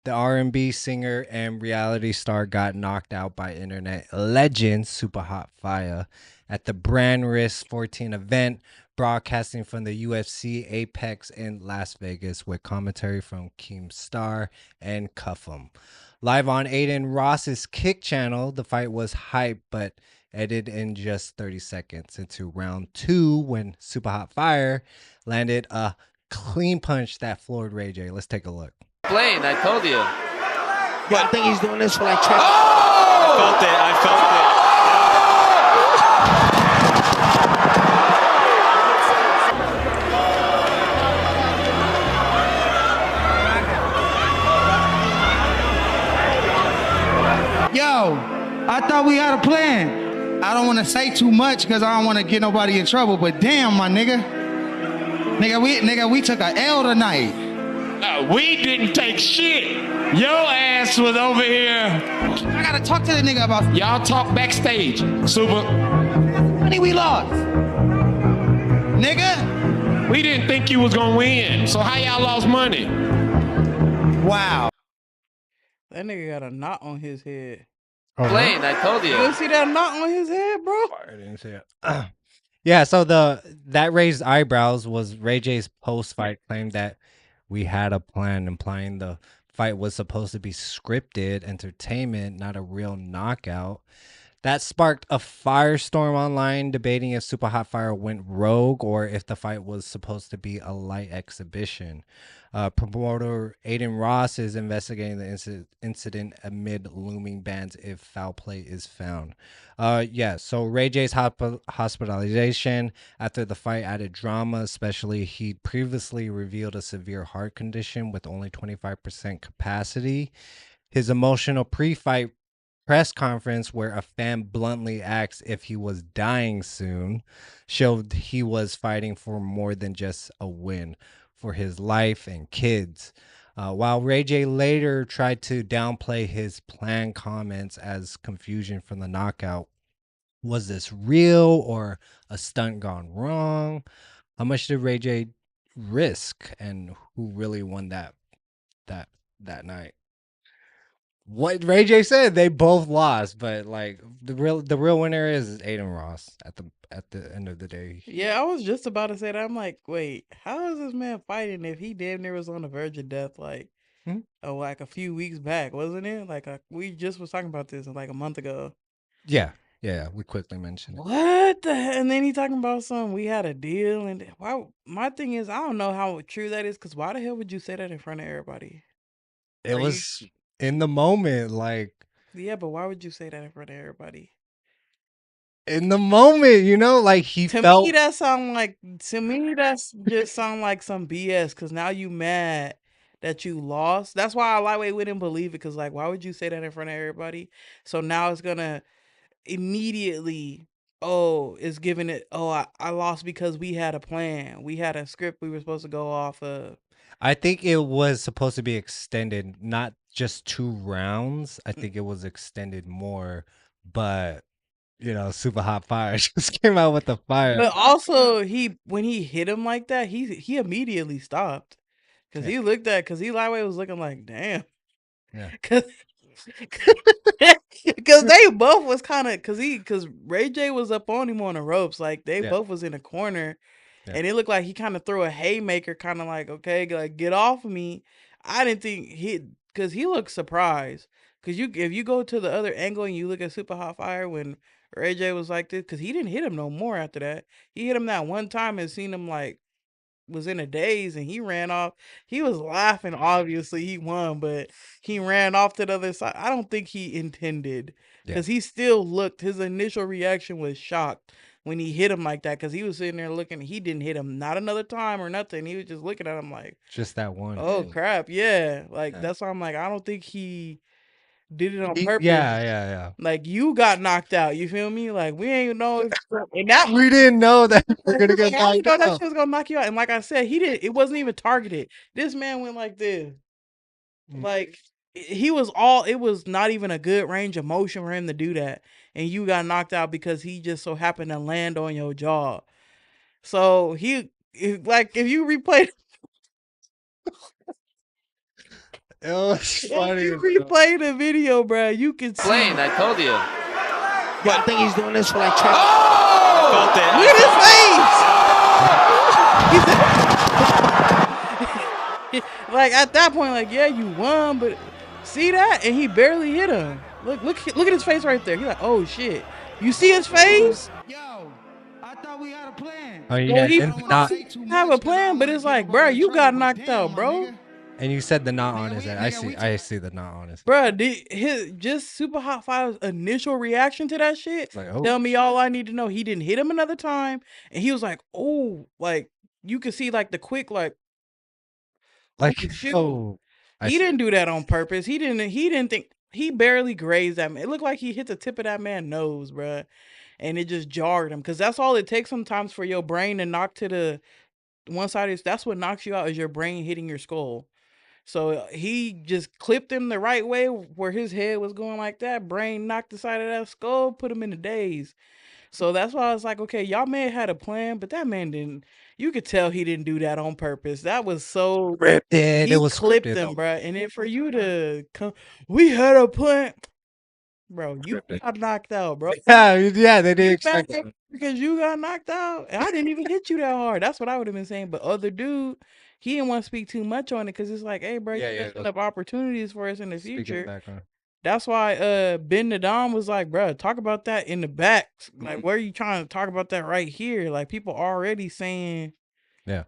the R&B singer and reality star, got knocked out by internet legend Super Hot Fire at the Brand Risk 14 event, broadcasting from the UFC Apex in Las Vegas with commentary from Keemstar and Cuffham. Live on Aiden Ross's Kick channel, the fight was hype, but edited in just 30 seconds into round 2 when Super Hot Fire landed a clean punch that floored Ray J. Let's take a look. Blaine, I told you. I think he's doing this for like traffic. Oh! I felt it. Yo, I thought we had a plan. I don't want to say too much because I don't want to get nobody in trouble, but damn, my nigga. We took a L tonight. We didn't take shit. Your ass was over here. I gotta talk to the nigga about Y'all talk backstage. Super. money we lost. Nigga. We didn't think you was gonna win. So how y'all lost money? Wow. That nigga got a knot on his head. Blaine, I told You you. didn't see that knot on his head, bro? I didn't see it. Yeah, so that raised eyebrows was Ray J's post-fight claim that we had a plan, implying the fight was supposed to be scripted entertainment, not a real knockout. That sparked a firestorm online, debating if Super Hot Fire went rogue or if the fight was supposed to be a light exhibition. Promoter Aiden Ross is investigating the incident amid looming bans if foul play is found. Yeah, so Ray J's hospitalization after the fight added drama, especially he previously revealed a severe heart condition with only 25% capacity. His emotional pre-fight press conference, where a fan bluntly asked if he was dying soon, showed he was fighting for more than just a win, for his life and kids. While Ray J later tried to downplay his planned comments as confusion from the knockout. Was this real or a stunt gone wrong? How much did Ray J risk, and who really won that night? What Ray J said, they both lost, but like the real winner is Aiden Ross at the end of the day. Yeah, I was just about to say that. I'm like, wait, how is this man fighting if he damn near was on the verge of death like like a few weeks back, wasn't it? Like we just was talking about this like a month ago. Yeah, we quickly mentioned it. What the hell? And then he talking about we had a deal, and why? My thing is, I don't know how true that is, because why the hell would you say that in front of everybody? It was in the moment, like. Yeah, but why would you say that in front of everybody? In the moment, like he felt. To me, that sound like that's just sound like some BS. Because now you mad that you lost. That's why I lightweight wouldn't believe it. Because like, why would you say that in front of everybody? So now it's gonna immediately. Oh, it's giving it. Oh, I lost because we had a plan. We had a script we were supposed to go off of. I think it was supposed to be extended, not just 2 rounds. I think it was extended more, but Super Hot Fire just came out with the fire. But also, when he hit him like that, he immediately stopped because he looked at lightweight was looking like, damn, yeah, because they both was kind of because Ray J was up on him on the ropes, like they both was in a corner. Yeah. And it looked like he kind of threw a haymaker, kind of like, okay, like, get off of me. I didn't think because he looked surprised. Because if you go to the other angle and you look at Super Hot Fire when Ray J was like this, because he didn't hit him no more after that. He hit him that one time and seen him like was in a daze and he ran off. He was laughing. Obviously, he won, but he ran off to the other side. I don't think he intended because he still looked. His initial reaction was shocked when he hit him like that because he was sitting there looking. He didn't hit him not another time or nothing. He was just looking at him like, just that one. oh thing. crap, yeah. Like that's why I'm like, I don't think he did it on purpose. Yeah. Like you got knocked out. You feel me? Like we ain't know. And that We didn't know that we're gonna get I knocked know that out. shit was gonna knock you out. And like I said, he didn't. It wasn't even targeted. This man went like this. Like he was all. It was not even a good range of motion for him to do that, and you got knocked out because he just so happened to land on your jaw. So if you replay. It was funny. If you replay the video, bro, you can see. Blaine, I told you. Yo, I think he's doing this for like trap. I felt it. Look at his face. Like at that point, like yeah, you won, but see that, and he barely hit him. Look at his face right there. He's like, oh shit. You see his face? Yo, I thought we had a plan. Oh yeah, Well, he and not, have a plan, but it's like, bro, you got knocked out, bro. and you said the not on his head. I see the not on his head. Bro, just Super Hot Fire's initial reaction to that shit. Like, oh. Tell me all I need to know. He didn't hit him another time, and he was like, oh, like you could see like the quick like shoot. Oh, He didn't do that on purpose. He didn't think. He barely grazed that man. It looked like he hit the tip of that man's nose, bruh. And it just jarred him. Because that's all it takes sometimes for your brain to knock to the one side. That's what knocks you out is your brain hitting your skull. So he just clipped him the right way where his head was going like that. Brain knocked the side of that skull, put him in a daze. So that's why I was like, okay, y'all may have had a plan, but that man didn't. You could tell he didn't do that on purpose. That was so scripted. He It was clipped scripted, him, though. bro. And then for you to come, we had a plan, bro. You got knocked out, bro. Yeah, they didn't You expect mad that. because you got knocked out, and I didn't even hit you that hard. That's what I would have been saying. But other dude, he didn't want to speak too much on it because it's like, hey, bro, you setting up opportunities for us in the future. That's why Ben the Dom was like, bro, talk about that in the back. Like, where are you trying to talk about that right here? Like, people already saying, yeah.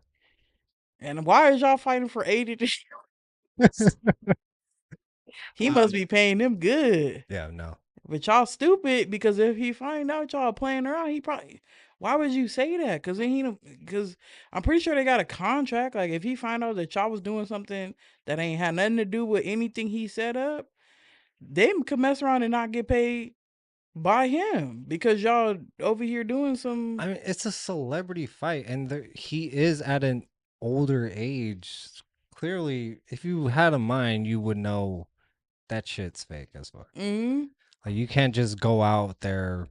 And why is y'all fighting for 80 to He must be paying them good. Yeah, no. But y'all stupid because if he find out y'all playing around, he probably. Why would you say that? Because I'm pretty sure they got a contract. Like if he find out that y'all was doing something that ain't had nothing to do with anything he set up, they could mess around and not get paid by him because y'all over here doing some. I mean, it's a celebrity fight, and he is at an older age. Clearly, if you had a mind, you would know that shit's fake as fuck. Like you can't just go out there,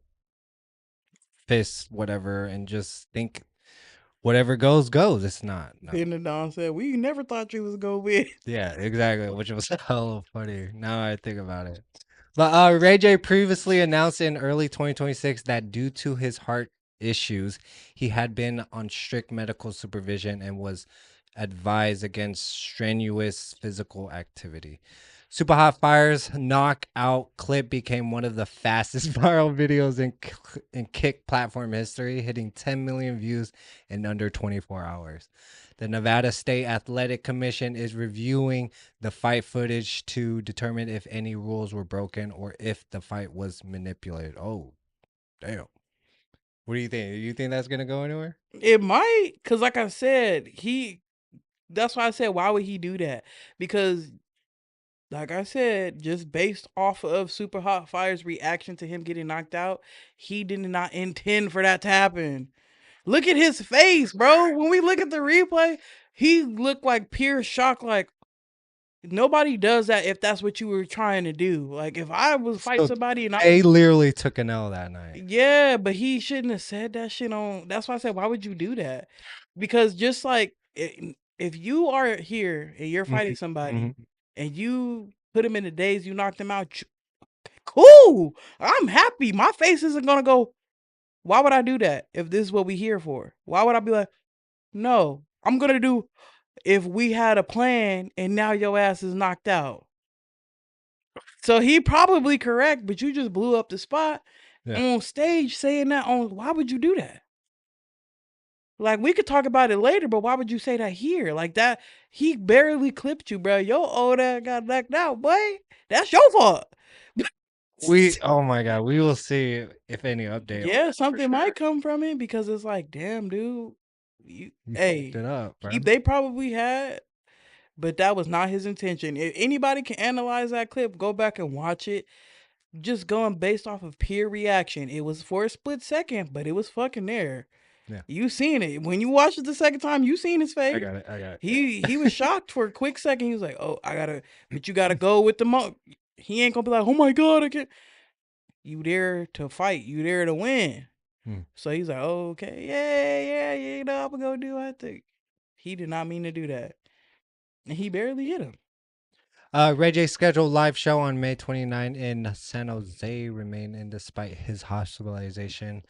fist whatever, and just think whatever goes. It's not. No. Ben the Don said, "We never thought you was gonna win." Yeah, exactly. Which was hella funny. Now I think about it. But Ray J previously announced in early 2026 that due to his heart issues, he had been on strict medical supervision and was advised against strenuous physical activity. Super Hot Fire's knockout clip became one of the fastest viral videos in Kick platform history, hitting 10 million views in under 24 hours. The Nevada State Athletic Commission is reviewing the fight footage to determine if any rules were broken or if the fight was manipulated. Oh, damn. What do you think? Do you think that's going to go anywhere? It might, because like I said, that's why I said, why would he do that? Because like I said, just based off of Super Hot Fire's reaction to him getting knocked out, he did not intend for that to happen. Look at his face, bro. When we look at the replay, he looked like pure shock. Like nobody does that if that's what you were trying to do. Like if I was fighting somebody and they literally took an L that night. Yeah, but he shouldn't have said that shit on. That's why I said, why would you do that? Because just like if you are here and you're fighting somebody and you put him in the daze, you knocked him out. Cool. I'm happy. My face isn't gonna go. Why would I do that if this is what we here for? Why would I be like, no, I'm gonna do if we had a plan and now your ass is knocked out. So he probably correct, but you just blew up the spot on stage saying that on. Why would you do that? Like, we could talk about it later, but why would you say that here? Like that, he barely clipped you, bro. Your old ass got knocked out, boy. That's your fault. Oh my god, we will see if any update. Yeah, something might come from it because it's like, damn, dude. You Hey, fucked it up, bro. they probably had, but that was not his intention. If anybody can analyze that clip, go back and watch it. Just going based off of peer reaction. It was for a split second, but it was fucking there. Yeah. You seen it. When you watched it the second time, you seen his face. I got it. He was shocked for a quick second. He was like, "Oh, but you gotta go with the He ain't gonna be like, "Oh my god, I can't." You there to fight. You there to win. So he's like, oh, "Okay, yeah, you know, I'm gonna go do what I think." He did not mean to do that, and he barely hit him. Ray J scheduled live show on May 29 in San Jose remain despite his hospitalization,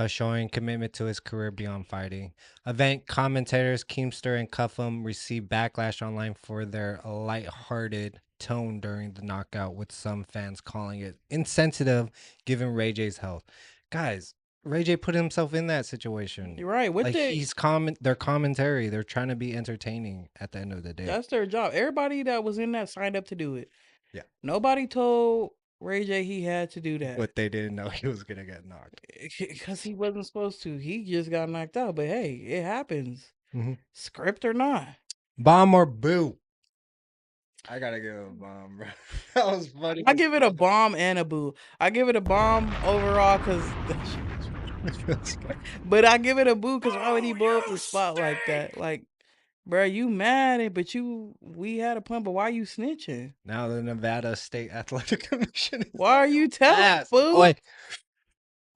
showing commitment to his career beyond fighting. Event commentators Keemster and Cuffham received backlash online for their lighthearted tone during the knockout, with some fans calling it insensitive given Ray J's health. Guys, Ray J put himself in that situation. You're right. Their commentary. They're trying to be entertaining at the end of the day. That's their job. Everybody that was in that signed up to do it. Yeah. Nobody told Ray J he had to do that. But they didn't know he was gonna get knocked. Because he wasn't supposed to. He just got knocked out. But hey, it happens. Mm-hmm. Script or not. Bomb or boo? I gotta give it a bomb, bro. That was funny. I give it a bomb and a boo. I give it a bomb overall because, but I give it a boo because why would he blow up the spot like that? Like, bro, you mad, but we had a plan, but why are you snitching? Now the Nevada State Athletic Commission. Why are you telling, fool? Boy,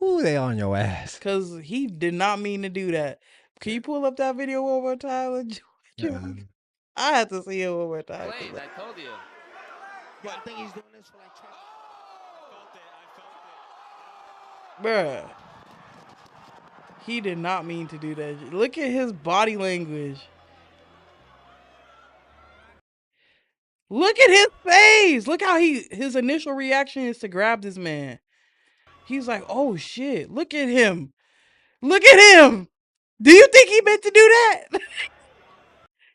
ooh, they on your ass. Because he did not mean to do that. Can you pull up that video one more time? I have to see it one more time. Wait, I told you. Yo, I think he's doing this for like traffic. Bruh. He did not mean to do that. Look at his body language. Look at his face. Look how his initial reaction is to grab this man. He's like, oh shit, look at him. Look at him. Do you think he meant to do that?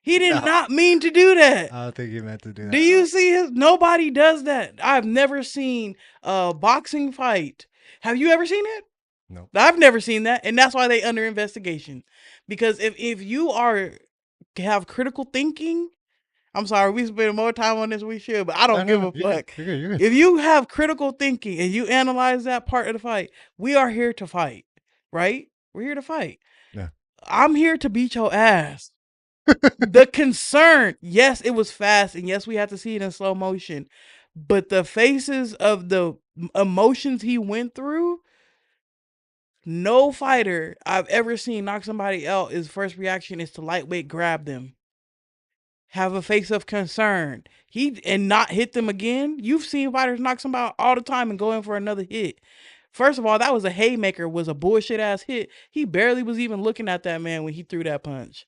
He did not mean to do that. I don't think he meant to do that. Do you see nobody does that. I've never seen a boxing fight. Have you ever seen it? No. I've never seen that. And that's why they under investigation. Because if you have critical thinking, I'm sorry, we spend more time on this than we should, but I don't give a fuck. You're good. If you have critical thinking and you analyze that part of the fight, we are here to fight, right? We're here to fight. Yeah. I'm here to beat your ass. The concern, yes, it was fast, and yes, we have to see it in slow motion, but the faces of the emotions he went through, no fighter I've ever seen knock somebody out, his first reaction is to lightweight grab them. Have a face of concern. And not hit them again. You've seen fighters knock somebody out all the time and go in for another hit. First of all, that was a haymaker, was a bullshit ass hit. He barely was even looking at that man when he threw that punch.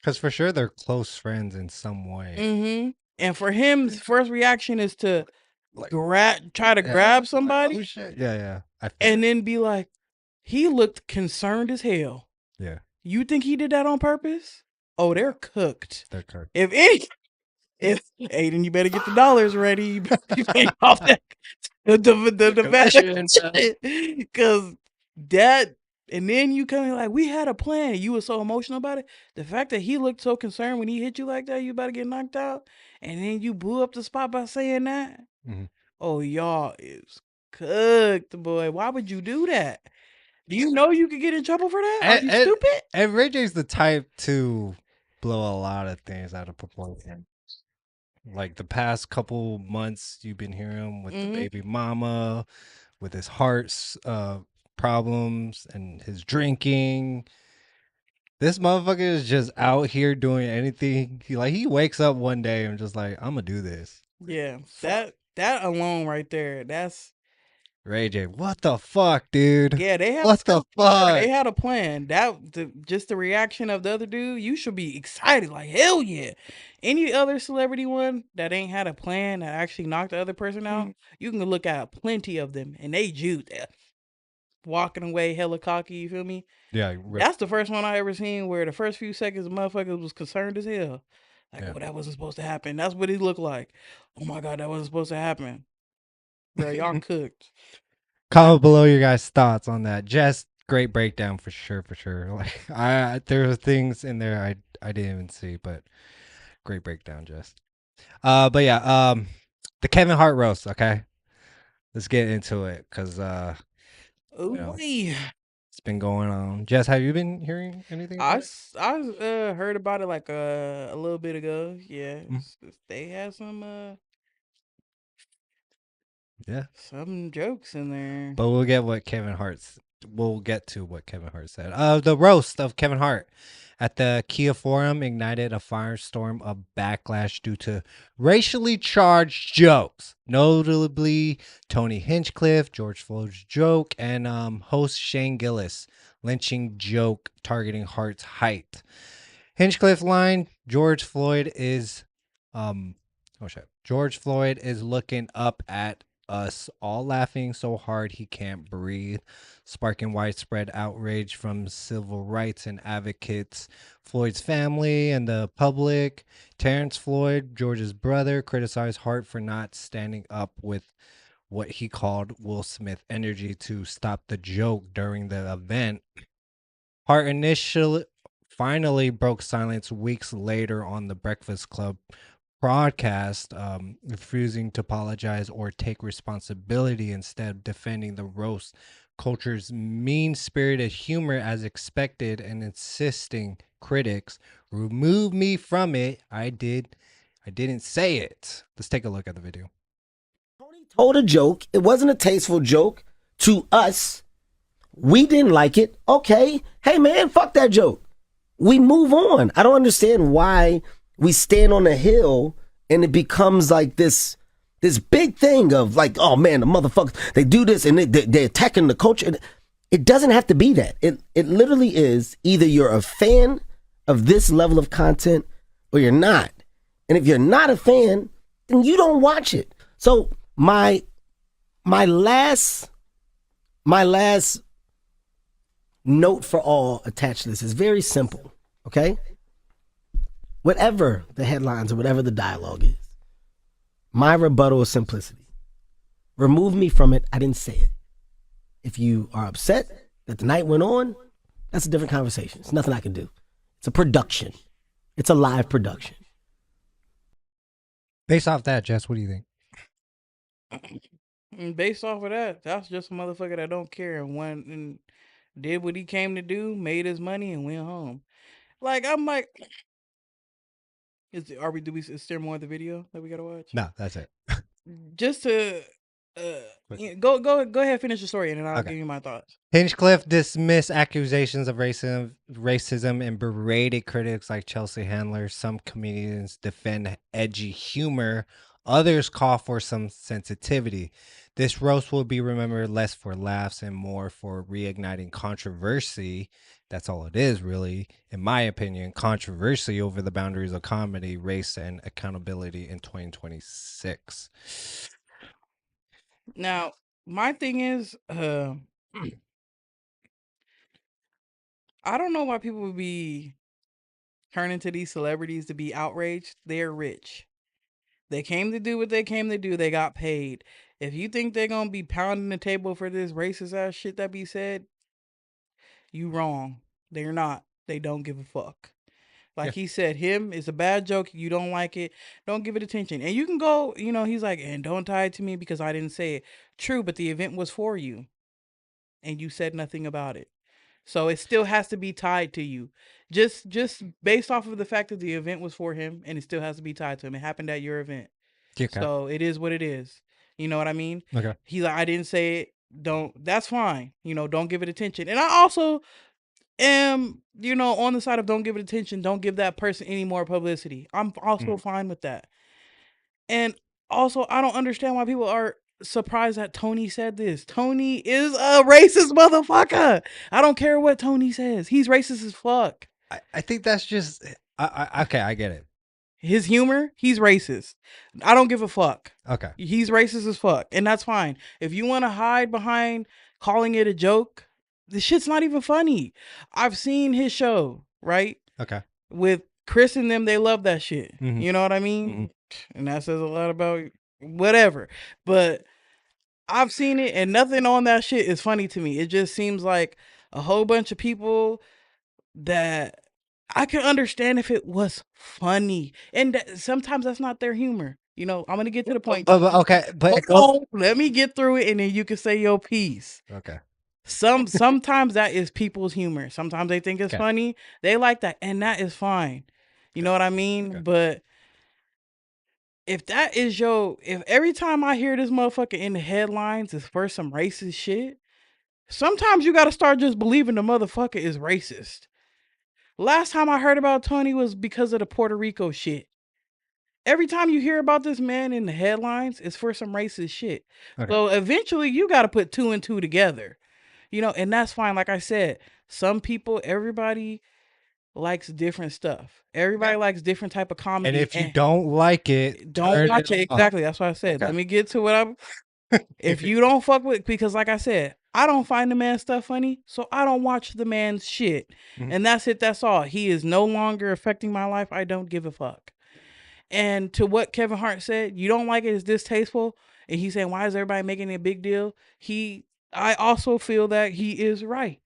Because for sure they're close friends in some way. Mm-hmm. And for him, his first reaction is to try to grab somebody. Oh, shit. Yeah. And then be like, he looked concerned as hell. Yeah. You think he did that on purpose? Oh, they're cooked. They're cooked. If Aiden, you better get the dollars ready. You better pay off that because that. And then you come in like, we had a plan. You were so emotional about it. The fact that he looked so concerned when he hit you like that, you about to get knocked out, and then you blew up the spot by saying that. Mm-hmm. Oh, y'all is cooked, boy. Why would you do that? Do you know you could get in trouble for that? Are you stupid? And Ray J's the type to blow a lot of things out of proportion. Like the past couple months, you've been hearing him with the baby mama, with his heart's problems and his drinking. This motherfucker is just out here doing anything. He wakes up one day and just like, I'm gonna do this. Yeah, that alone right there, that's Ray J. What the fuck, dude? Yeah, they have. What the fuck? They had a plan. Just the reaction of the other dude, you should be excited, like hell yeah. Any other celebrity one that ain't had a plan that actually knocked the other person out, you can look at plenty of them, and they juiced. walking away hella cocky. You feel me? Yeah, That's the first one I ever seen where the first few seconds, the motherfucker was concerned as hell. Like, Yeah. oh, that wasn't supposed to happen. That's what he looked like. Oh my god, that wasn't supposed to happen. Bro, y'all cooked. Comment below your guys' thoughts on that. Just great breakdown for sure, for sure. Like there are things in there I didn't even see, but great breakdown, Jess. But yeah, the Kevin Hart roast. Okay, let's get into it because Ooh, you know, wee. it's been going on. Jess, have you been hearing anything about it? I heard about it like a little bit ago. Yeah, Mm. they had Yeah, some jokes in there. but we'll get to what Kevin Hart said. The roast of Kevin Hart at the Kia Forum ignited a firestorm of backlash due to racially charged jokes, notably Tony Hinchcliffe, George Floyd's joke, and host Shane Gillis lynching joke targeting Hart's height. Hinchcliffe line: George Floyd is looking up at us, all laughing so hard he can't breathe, sparking widespread outrage from civil rights and advocates, Floyd's family, and the public. Terrence Floyd, George's brother, criticized Hart for not standing up with what he called Will Smith energy to stop the joke during the event. Hart finally broke silence weeks later on the Breakfast Club broadcast, refusing to apologize or take responsibility, instead defending the roast culture's mean-spirited humor as expected and insisting critics remove me from it. I didn't say it. Let's take a look at the video. Tony told a joke. It wasn't a tasteful joke to us. We didn't like it. Okay. Hey man, fuck that joke. We move on. I don't understand why we stand on a hill and it becomes like this big thing of like, oh man, the motherfuckers, they do this and they're attacking the culture. It doesn't have to be that. It literally is either you're a fan of this level of content or you're not. And if you're not a fan, then you don't watch it. So my last note for all attached to this is very simple, okay? Whatever the headlines or whatever the dialogue is, my rebuttal is simplicity. Remove me from it. I didn't say it. If you are upset that the night went on, that's a different conversation. It's nothing I can do. It's a production. It's a live production. Based off that, Jess, what do you think? And based off of that, that's just a motherfucker that don't care and went and did what he came to do, made his money, and went home. Like I'm like, is there more of the video that we gotta watch? No, that's it. Just to go ahead, finish the story, and then I'll Okay. give you my thoughts. Hinchcliffe dismissed accusations of racism and berated critics like Chelsea Handler. Some comedians defend edgy humor. Others call for some sensitivity. This roast will be remembered less for laughs and more for reigniting controversy. That's all it is, really, in my opinion. Controversy over the boundaries of comedy, race, and accountability in 2026. Now, my thing is, I don't know why people would be turning to these celebrities to be outraged. They're rich. They came to do what they came to do. They got paid. If you think they're gonna be pounding the table for this racist ass shit that be said, you wrong. They're not. They don't give a fuck. Like he said, him is a bad joke. You don't like it. Don't give it attention. And you can go, he's like, and don't tie it to me because I didn't say it. True, but the event was for you. And you said nothing about it. So it still has to be tied to you. Just based off of the fact that the event was for him and it still has to be tied to him. It happened at your event. Okay. So it is what it is. You know what I mean? Okay. He's like, I didn't say it. That's fine. Don't give it attention. And I also am, on the side of don't give it attention. Don't give that person any more publicity. I'm also fine with that. And also, I don't understand why people are surprised that Tony said this. Tony is a racist motherfucker. I don't care what Tony says. He's racist as fuck. I think that's just okay. I get it. his humor, he's racist. I don't give a fuck. Okay. He's racist as fuck, and that's fine. If you want to hide behind calling it a joke, the shit's not even funny. I've seen his show, right? Okay. With Chris and them, they love that shit. Mhm. You know what I mean? Mhm. And that says a lot about whatever. But I've seen it, and nothing on that shit is funny to me. It just seems like a whole bunch of people that I can understand if it was funny, and sometimes that's not their humor. You know, I'm gonna get to the point. Okay, but Hold on, let me get through it, and then you can say your piece. okay. Sometimes that is people's humor. Sometimes they think it's Okay. funny. They like that, and that is fine. You know what I mean? Okay. But if that is if every time I hear this motherfucker in the headlines is for some racist shit, sometimes you gotta start just believing the motherfucker is racist. Last time I heard about Tony was because of the Puerto Rico shit. Every time you hear about this man in the headlines, it's for some racist shit. Okay. So eventually you got to put 2 and 2 together. You know, and that's fine. Like I said, some people, everybody likes different stuff. Everybody likes different type of comedy. And if you don't like it, don't watch it. off. Exactly. That's what I said. Okay. Let me get to what I'm. If you don't fuck with, because like I said, I don't find the man's stuff funny, so I don't watch the man's shit. Mhm. And that's it. That's all. He is no longer affecting my life. I don't give a fuck. And to what Kevin Hart said, you don't like it, it's distasteful. And he's saying, why is everybody making it a big deal? I also feel that he is right.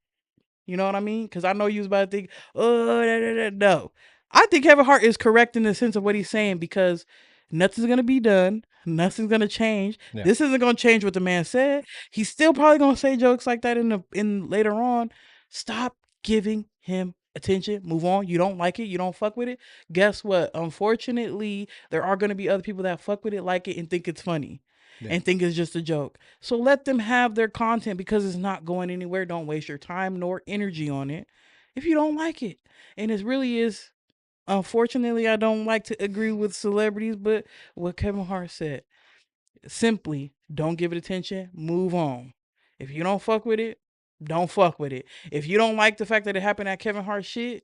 You know what I mean? Because I know you was about to think, no. I think Kevin Hart is correct in the sense of what he's saying, because nothing's going to be done. Nothing's going to change. Yeah. This isn't going to change what the man said. He's still probably going to say jokes like that in later on. Stop giving him attention. Move on. You don't like it. You don't fuck with it. Guess what? Unfortunately, there are going to be other people that fuck with it, like it, and think it's funny. Yeah. And think it's just a joke. So let them have their content, because it's not going anywhere. Don't waste your time nor energy on it if you don't like it. And it really is, unfortunately, I don't like to agree with celebrities, but what Kevin Hart said, simply don't give it attention, move on. If you don't fuck with it, don't fuck with it. If you don't like the fact that it happened at Kevin Hart shit,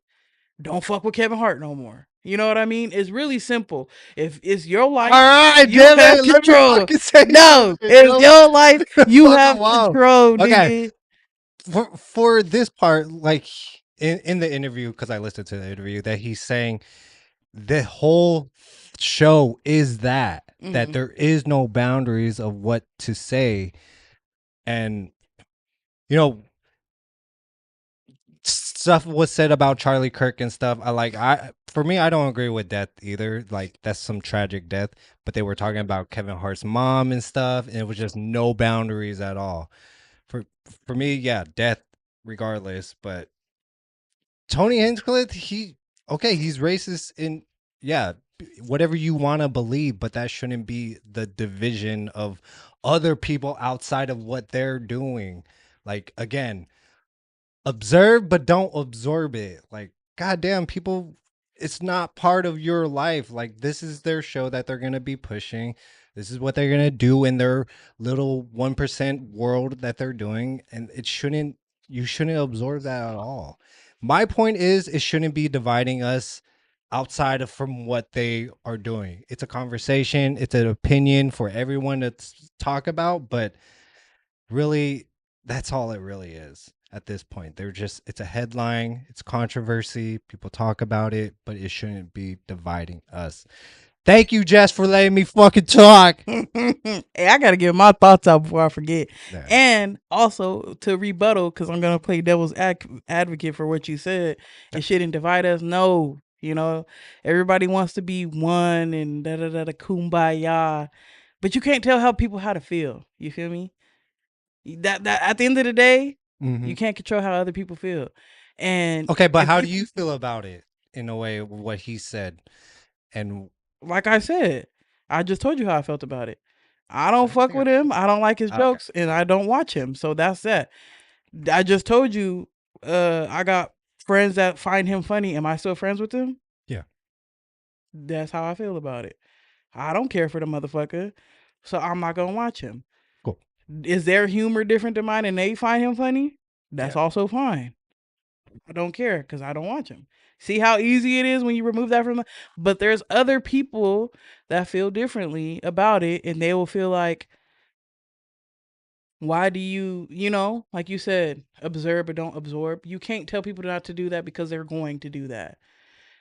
don't fuck with Kevin Hart no more. You know what I mean? It's really simple. If it's your life, All right, you damn have it. Let me control. fucking say No, something, it's yo. your life. You Fucking have wow. control, Okay. nigga. For this part, like in the interview, because I listened to the interview, that he's saying the whole show is that Mhm. there is no boundaries of what to say. And you know, stuff was said about Charlie Kirk and stuff. For me, I don't agree with death either. Like, that's some tragic death. But they were talking about Kevin Hart's mom and stuff, and it was just no boundaries at all. For me, yeah, death regardless. But Tony Hinchcliffe, he's racist in, yeah, whatever you want to believe, but that shouldn't be the division of other people outside of what they're doing. Like, again, observe but don't absorb it. Like, goddamn, people, it's not part of your life. Like, this is their show that they're gonna be pushing. This is what they're gonna do in their little 1% world that they're doing, and you shouldn't absorb that at all. My point is, it shouldn't be dividing us outside of from what they are doing. It's a conversation, it's an opinion for everyone to talk about, but really, that's all it really is at this point. It's a headline, it's controversy, people talk about it, but it shouldn't be dividing us. Thank you, Jess, for letting me fucking talk. Hey, I gotta get my thoughts out before I forget. Yeah. And also to rebuttal, because I'm gonna play devil's advocate for what you said. It shouldn't divide us. No, you know, everybody wants to be one and da da da da kumbaya, but you can't tell how to feel. You feel me? That at the end of the day, Mhm. you can't control how other people feel. And Okay, but if how do you feel about it in a way, what he said? And like I said, I just told you how I felt about it. I don't fuck think I- with him. I don't like his Okay. jokes, and I don't watch him. So that's that. I just told you, I got friends that find him funny. Am I still friends with him? Yeah. That's how I feel about it. I don't care for the motherfucker, so I'm not gonna watch him. Cool. Is their humor different than mine and they find him funny? That's Yeah. also fine. I don't care because I don't watch them. See how easy it is when you remove that from the. But there's other people that feel differently about it, and they will feel like, why do you, like you said, observe but don't absorb? You can't tell people not to do that because they're going to do that.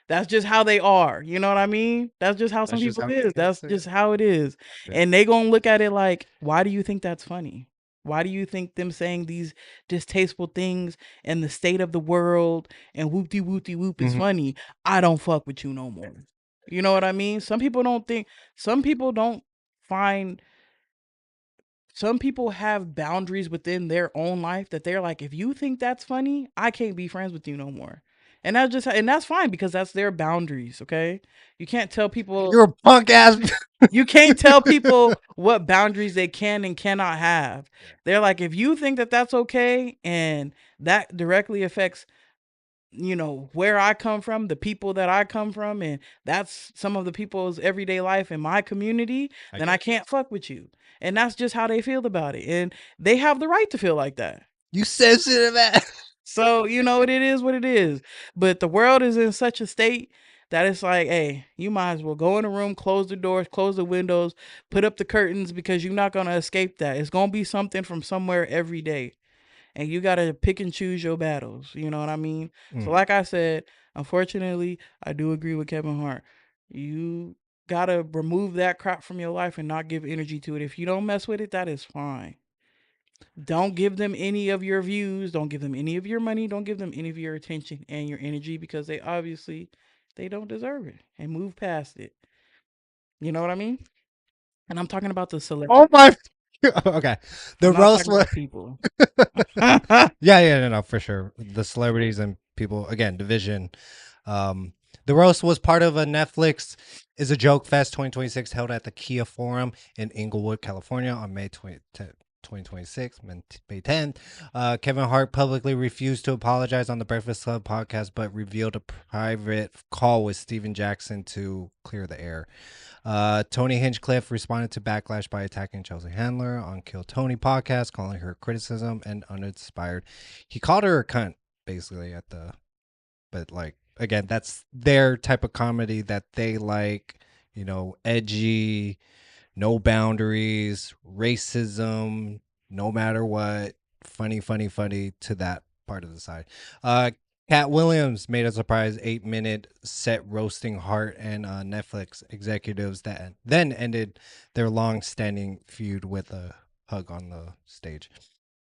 That's just how they are. You know what I mean? That's just how some That's just people how is. That's kids just are. how it is. Yeah. And they gonna look at it like, why do you think that's funny? Why do you think them saying these distasteful things and the state of the world and whoopty whoopty whoop is Mhm. funny? I don't fuck with you no more. You know what I mean? Some people don't find some people have boundaries within their own life that they're like, if you think that's funny, I can't be friends with you no more. And that's fine because that's their boundaries, okay? You can't tell people You're a punk ass. you can't tell people what boundaries they can and cannot have. They're like, if you think that that's okay and that directly affects where I come from, the people that I come from, and that's some of the people's everyday life in my community, then I can't fuck with you. And that's just how they feel about it. And they have the right to feel like that. You sensitive ass. So, it is what it is. But the world is in such a state that it's like, hey, you might as well go in a room, close the doors, close the windows, put up the curtains because you're not going to escape that. It's going to be something from somewhere every day. And you got to pick and choose your battles. You know what I mean? So like I said, unfortunately, I do agree with Kevin Hart. You got to remove that crap from your life and not give energy to it. If you don't mess with it, that is fine. Don't give them any of your views. Don't give them any of your money. Don't give them any of your attention and your energy because they don't deserve it, and move past it. You know what I mean? And I'm talking about the celebrity. Oh my. Okay. The I'm not roast talking was. about people. Yeah, no, for sure. The celebrities and people again, division. The roast was part of a Netflix is a Joke Fest 2026 held at the Kia Forum in Inglewood, California on May 2026, May 10th. Kevin Hart publicly refused to apologize on the Breakfast Club podcast, but revealed a private call with Steven Jackson to clear the air. Tony Hinchcliffe responded to Backlash by attacking Chelsea Handler on Kill Tony podcast, calling her criticism and uninspired. He called her a cunt, basically, but like, again, that's their type of comedy that they like, edgy, no boundaries, racism, no matter what, funny to that part of the side. Cat Williams made a surprise 8-minute set roasting Hart and Netflix executives that then ended their long-standing feud with a hug on the stage.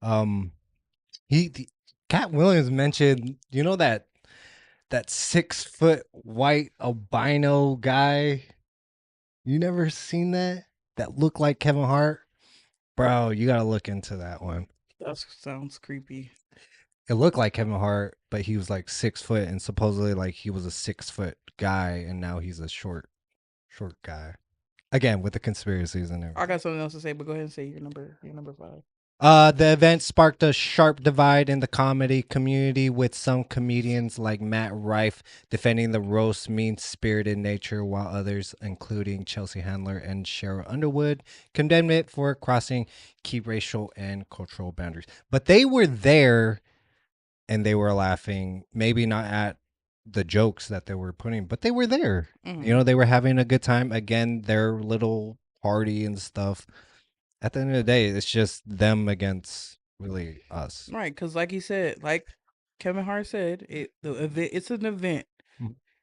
Cat Williams mentioned, that 6-foot white albino guy. You never seen that? That looked like Kevin Hart? Bro, you gotta look into that one. That sounds creepy. It looked like Kevin Hart, but he was like 6 foot, and supposedly like he was a 6-foot guy, and now he's a short guy. Again, with the conspiracies and everything. I got something else to say, but go ahead and say your number 5. The event sparked a sharp divide in the comedy community, with some comedians like Matt Rife defending the roast's mean-spirited nature, while others, including Chelsea Handler and Cheryl Underwood, condemned it for crossing key racial and cultural boundaries. But they were there, and they were laughing, maybe not at the jokes that they were putting, but they were there. They were having a good time. Again, their little party and stuff. At the end of the day, it's just them against really us. Right, because like he said, like Kevin Hart said, it's an event,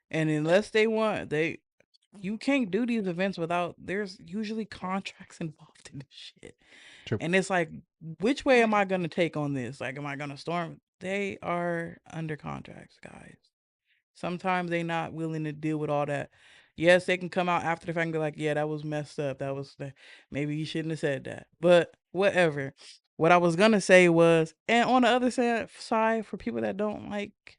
and unless you can't do these events without. There's usually contracts involved in this shit. True. And it's like, which way am I gonna take on this? Like, am I gonna storm? They are under contracts, guys. Sometimes they not willing to deal with all that. Yes, they can come out after the fact and be like, yeah, that was messed up. Maybe you shouldn't have said that. But whatever. What I was gonna say was, and on the other side, for people that don't like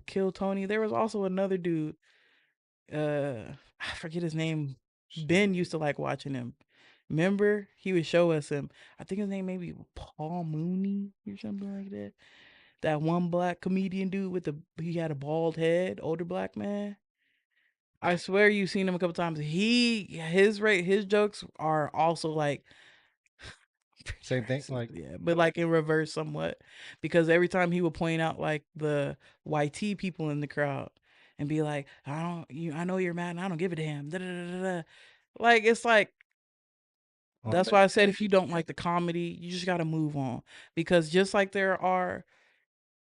Kill Tony, there was also another dude. I forget his name. Ben used to like watching him. Remember, he would show us him. I think his name maybe Paul Mooney or something like that. That one black comedian dude he had a bald head, older black man. I swear you've seen him a couple times. His jokes are also like Same thing. Like, yeah, but like in reverse somewhat, because every time he would point out like the YT people in the crowd and be like, I know you're mad and I don't give a damn. Da, da, da, da, da. Like it's like that's why I said if you don't like the comedy, you just gotta move on, because just like there are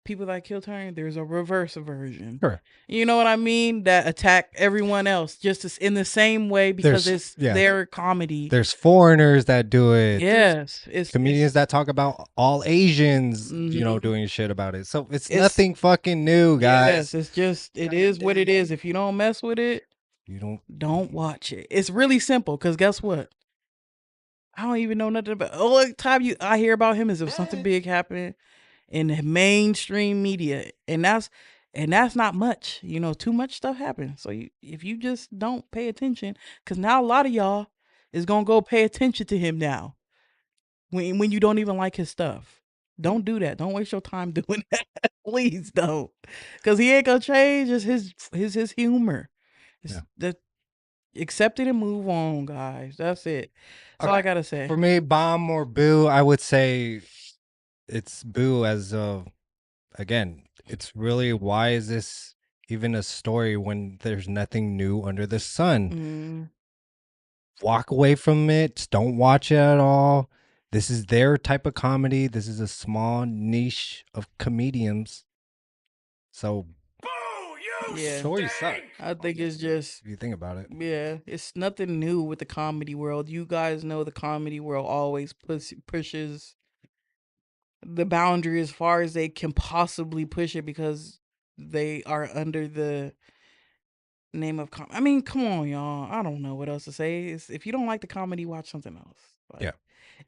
people that kill Turner, there's a reverse version. Sure. You know what I mean? That attack everyone else just in the same way because it's their comedy. There's foreigners that do it. Yes, it's Comedians that talk about all Asians, you know, doing shit about it. So it's nothing fucking new, guys. Yes, it's just it is what it is. If you don't mess with it, you don't watch it. It's really simple. Because guess what? I don't even know nothing about. Only time I hear about him is if something big happened in the mainstream media, and that's not much. You know, too much stuff happens. So if you just don't pay attention, because now a lot of y'all is gonna go pay attention to him now. When you don't even like his stuff, don't do that. Don't waste your time doing that. Please don't, because he ain't gonna change. It's his humor. Accept it and move on, guys. That's it. That's all I gotta say. For me, bomb or boo, I would say it's boo. As again, it's really, why is this even a story when there's nothing new under the sun? Walk away from it. Don't watch it at all. This is their type of comedy. This is a small niche of comedians. So, yeah, story suck. I think it's just, if you think about it. Yeah, it's nothing new with the comedy world. You guys know the comedy world always pushes the boundary as far as they can possibly push it, because they are under the name of I mean, come on, y'all. I don't know what else to say. If you don't like the comedy, watch something else. Like,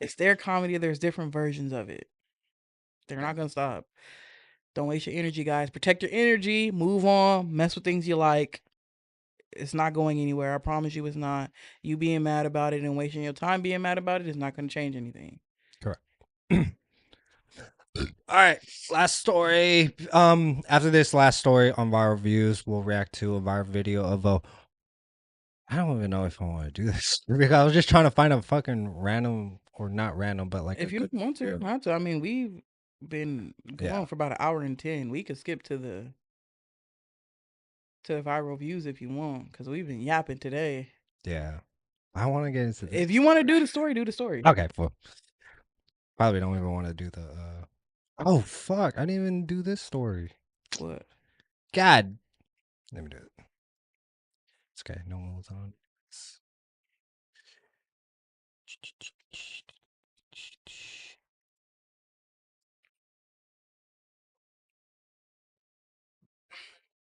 it's their comedy. There's different versions of it. They're not gonna stop. Don't waste your energy, guys. Protect your energy. Move on. Mess with things you like. It's not going anywhere. I promise you, it's not. You being mad about it and wasting your time being mad about it is not going to change anything. Correct. All right, last story. After this last story on viral views, we'll react to a viral video of a. I don't even know if I want to do this because I was just trying to find a fucking random, or not random, but like if you don't want to, you don't have to. I mean, we've been going for about 1:10. We could skip to the viral views if you want, because we've been yapping today. Yeah, I want to get into this. If you want to do the story, do the story. Okay, well, probably don't even want to do the. Oh fuck! I didn't even do this story. What? God, let me do it. It's okay. No one was on.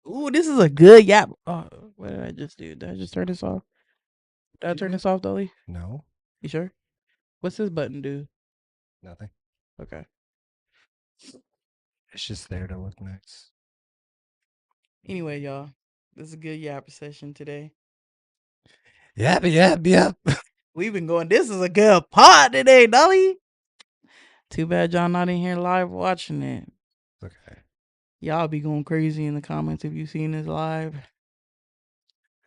Ooh, this is a good yap. Oh, what did I just do? Did I just turn this off? Did I turn this off, Dolly? No. You sure? What's this button do? Nothing. Okay. It's just there to look nice. Anyway, y'all, this is a good yap session today. Yep. We've been going. This is a good pod today, Dolly. Too bad y'all not in here live watching it. Okay. Y'all be going crazy in the comments if you seen this live.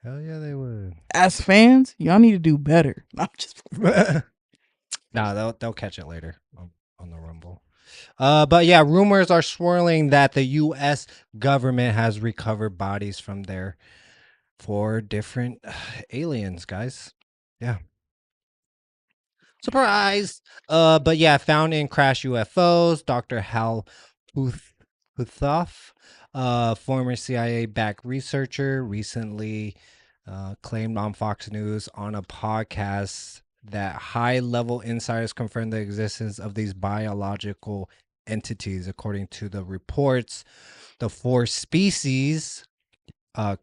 Hell yeah, they would. As fans, y'all need to do better. I'm just. Nah, they'll catch it later on the Rumble. But yeah, rumors are swirling that the U.S. government has recovered bodies from their 4 different aliens, guys. Yeah. Surprise! But yeah, found in crash UFOs. Dr. Hal Huthoff, former CIA-backed researcher, recently claimed on Fox News on a podcast that high-level insiders confirmed the existence of these biological entities. According to the reports, the 4 species,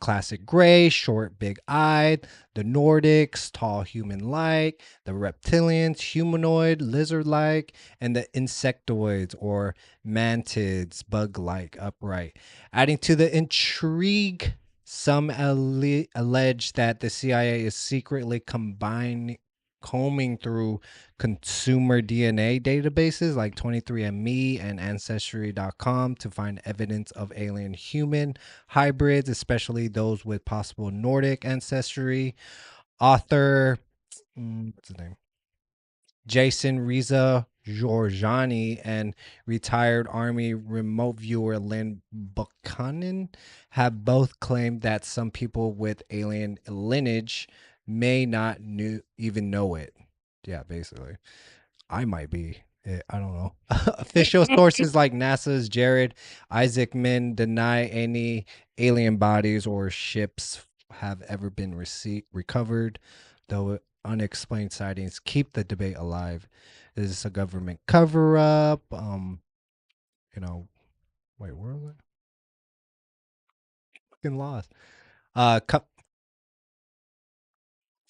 classic gray, short, big-eyed, the Nordics, tall, human-like, the reptilians, humanoid, lizard-like, and the insectoids or mantids, bug-like, upright. Adding to the intrigue, some allege that the CIA is secretly combing through consumer DNA databases like 23andMe and Ancestry.com to find evidence of alien human hybrids, especially those with possible Nordic ancestry. Author, what's his name? Jason Riza Georgiani and retired Army remote viewer Lynn Buchanan have both claimed that some people with alien lineage may not even know it. Yeah, basically. I might be. I don't know. Official sources like NASA's Jared Isaacman deny any alien bodies or ships have ever been recovered, though unexplained sightings keep the debate alive. Is this a government cover up? You know, wait, where was I? Fucking lost.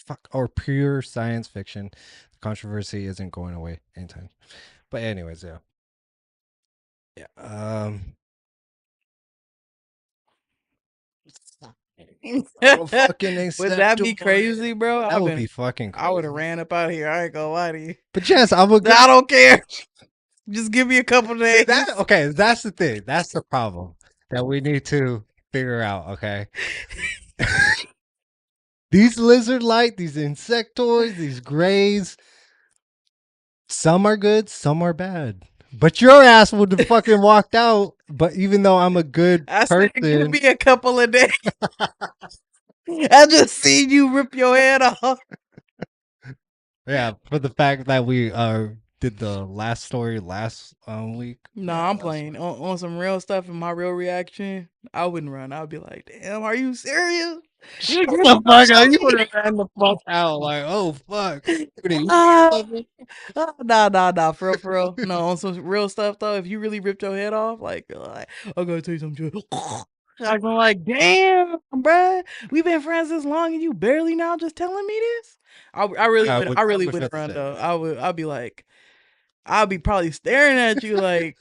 Fuck, or pure science fiction. The controversy isn't going away anytime. But anyways, yeah. Yeah. Fucking Would that be acceptable. crazy, bro? That would be fucking crazy. I would have ran up out of here. I ain't gonna lie to you. But Jess, I would. I don't care. Just give me a couple days. Okay, that's the thing. That's the problem that we need to figure out. Okay. These lizard-like, these insectoids, these grays. Some are good, some are bad. But your ass would have fucking walked out. But even though I'm a good I said, person, give me a couple of days. I just seen you rip your head off. yeah, for the fact that we did the last story last week. No, I'm playing on some real stuff and my real reaction. I wouldn't run. I'd be like, damn, are you serious? Shut the fuck up. You would have ran the fuck out. Like, oh, fuck. Nah, for real. No, on some real stuff, though, if you really ripped your head off, like I'm going to tell you something. I'm like, damn, bruh. We've been friends this long and you barely now just telling me this? I really wouldn't run, though. I'd be like, I'll be probably staring at you like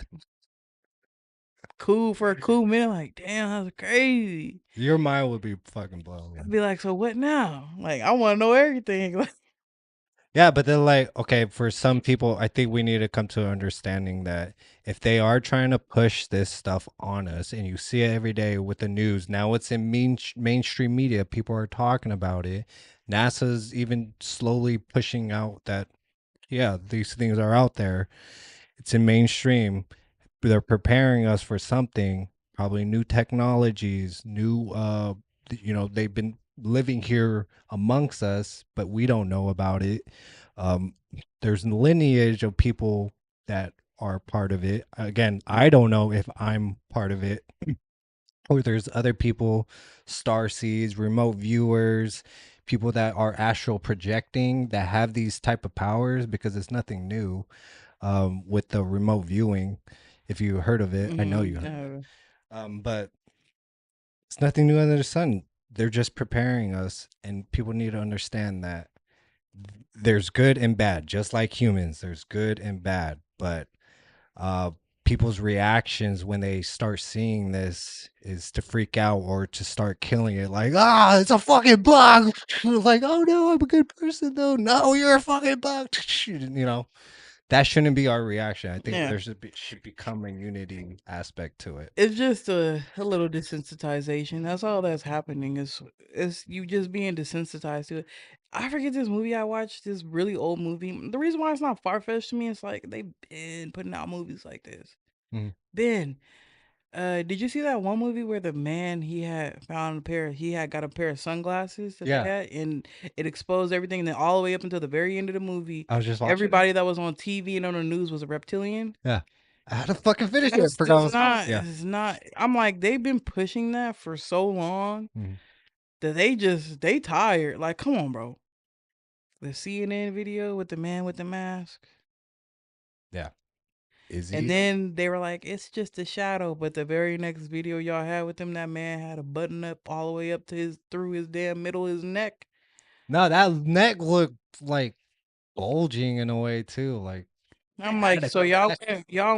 cool for a cool minute, like, damn, that's crazy. Your mind would be fucking blown. I'd be like, so what now? Like, I want to know everything. Yeah, but then like, okay, for some people, I think we need to come to an understanding that if they are trying to push this stuff on us and you see it every day with the news, now it's in mainstream media, people are talking about it. NASA's even slowly pushing out that, yeah, these things are out there. It's in mainstream. They're preparing us for something, probably new technologies, new they've been living here amongst us, but we don't know about it. There's a lineage of people that are part of it. Again, I don't know if I'm part of it. Or there's other people, star seeds, remote viewers, people that are astral projecting that have these type of powers, because it's nothing new with the remote viewing. If you heard of it, I know you have. But it's nothing new under the sun. They're just preparing us, and people need to understand that there's good and bad, just like humans. There's good and bad, but people's reactions when they start seeing this is to freak out or to start killing it. Like, it's a fucking bug. Like, oh no, I'm a good person though. No, you're a fucking bug. You know. That shouldn't be our reaction. I think there should become a unity aspect to it. It's just a little desensitization. That's all that's happening. Is you just being desensitized to it. I forget this movie I watched. This really old movie. The reason why it's not far fetched to me is like they've been putting out movies like this. Then, did you see that one movie where the man he had got a pair of sunglasses that he had, and it exposed everything, and then all the way up until the very end of the movie, I was just watching everybody that was on TV and on the news was a reptilian. Yeah, I had to fucking finish it. It's not. I'm like, they've been pushing that for so long that they tired. Like, come on, bro. The CNN video with the man with the mask. Yeah. And then they were like, it's just a shadow. But the very next video y'all had with him, that man had a button up all the way up to through his damn middle of his neck. No, that neck looked like bulging in a way too. Like, I'm like, so y'all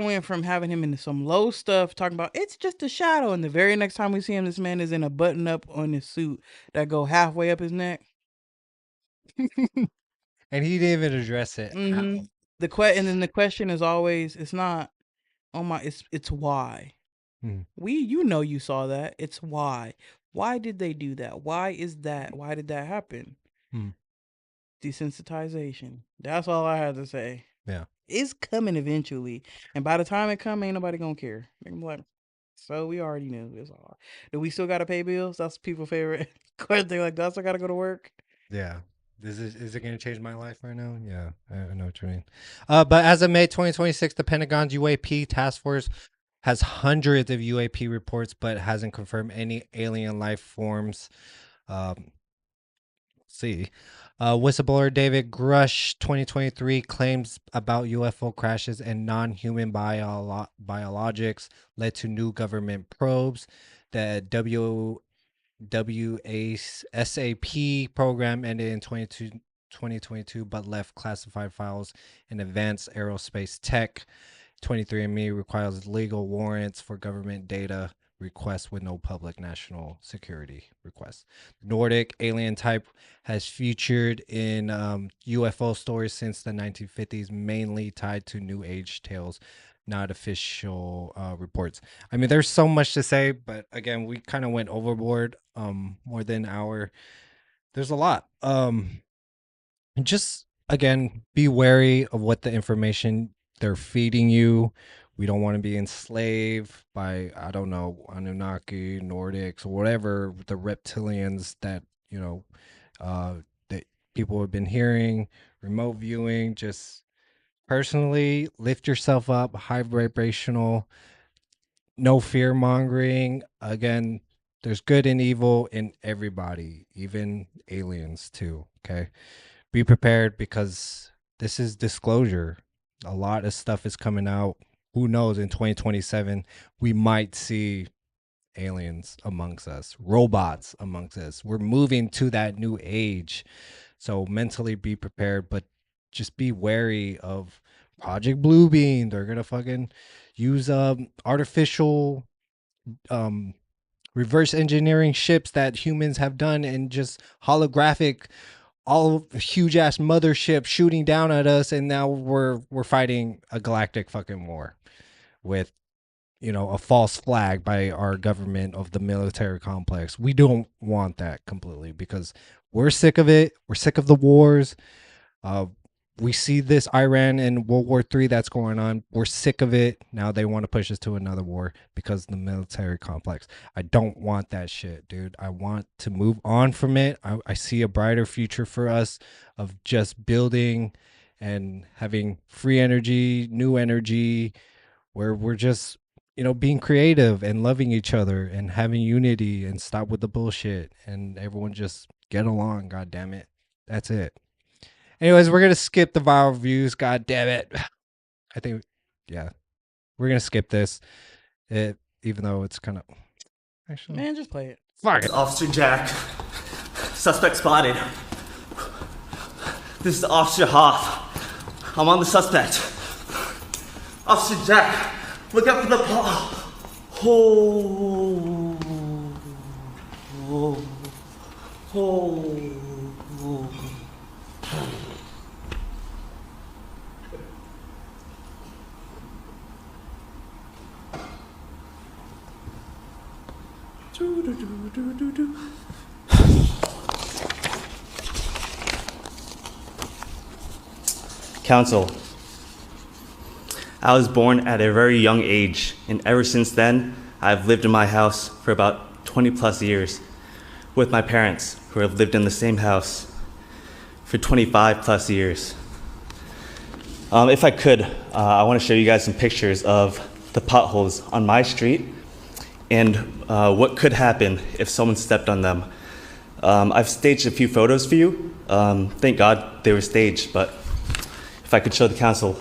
went from having him into some low stuff, talking about it's just a shadow, and the very next time we see him, this man is in a button up on his suit that go halfway up his neck. And he didn't even address it. And then the question is always, it's not, it's why. You saw that. It's why. Why did they do that? Why is that? Why did that happen? Desensitization. That's all I have to say. Yeah. It's coming eventually, and by the time it comes, ain't nobody gonna care. They're gonna be like, so we already knew. It's all. Do we still gotta pay bills? That's people's favorite question. They're like, do I still gotta go to work? Yeah. Is it going to change my life right now? Yeah, I know what you mean. But as of May 2026, the Pentagon's UAP task force has hundreds of UAP reports, but hasn't confirmed any alien life forms. See. Whistleblower David Grush, 2023, claims about UFO crashes and non-human biologics led to new government probes. The WASAP program ended in 2022, but left classified files in advanced aerospace tech. 23andMe requires legal warrants for government data requests with no public national security requests. Nordic alien type has featured in UFO stories since the 1950s, mainly tied to New Age tales, not official reports. I mean, there's so much to say, but again, we kind of went overboard more than an hour. There's a lot. Just again, be wary of what the information they're feeding you. We don't want to be enslaved by, I don't know, Anunnaki, Nordics, or whatever, the reptilians that, that people have been hearing, remote viewing. Just personally lift yourself up, high vibrational, no fear mongering. Again, there's good and evil in everybody, even aliens too. Okay. Be prepared because this is disclosure. A lot of stuff is coming out. Who knows, in 2027, we might see aliens amongst us, robots amongst us. We're moving to that new age. So mentally be prepared, but just be wary of Project Bluebeam. They're going to fucking use artificial reverse engineering ships that humans have done and just holographic all huge ass mothership shooting down at us, and now we're fighting a galactic fucking war with a false flag by our government of the military complex. We don't want that completely because we're sick of it. We're sick of the wars. We see this Iran and World War III that's going on. We're sick of it. Now they want to push us to another war because of the military complex. I don't want that shit, dude. I want to move on from it. I see a brighter future for us of just building and having free energy, new energy, where we're just, being creative and loving each other and having unity and stop with the bullshit and everyone just get along. God damn it. That's it. Anyways, we're going to skip the viral views. God damn it. I think, yeah, we're going to skip this, even though it's kind of, actually. Man, just play it. Fuck it. Officer Jack. Suspect spotted. This is Officer Hoff. I'm on the suspect. Officer Jack, look out for the paw. Oh. Oh. Oh. Counsel, I was born at a very young age, and ever since then, I've lived in my house for about 20 plus years with my parents, who have lived in the same house for 25 plus years. If I could, I want to show you guys some pictures of the potholes on my street and what could happen if someone stepped on them. I've staged a few photos for you. Thank God they were staged, but if I could show the council.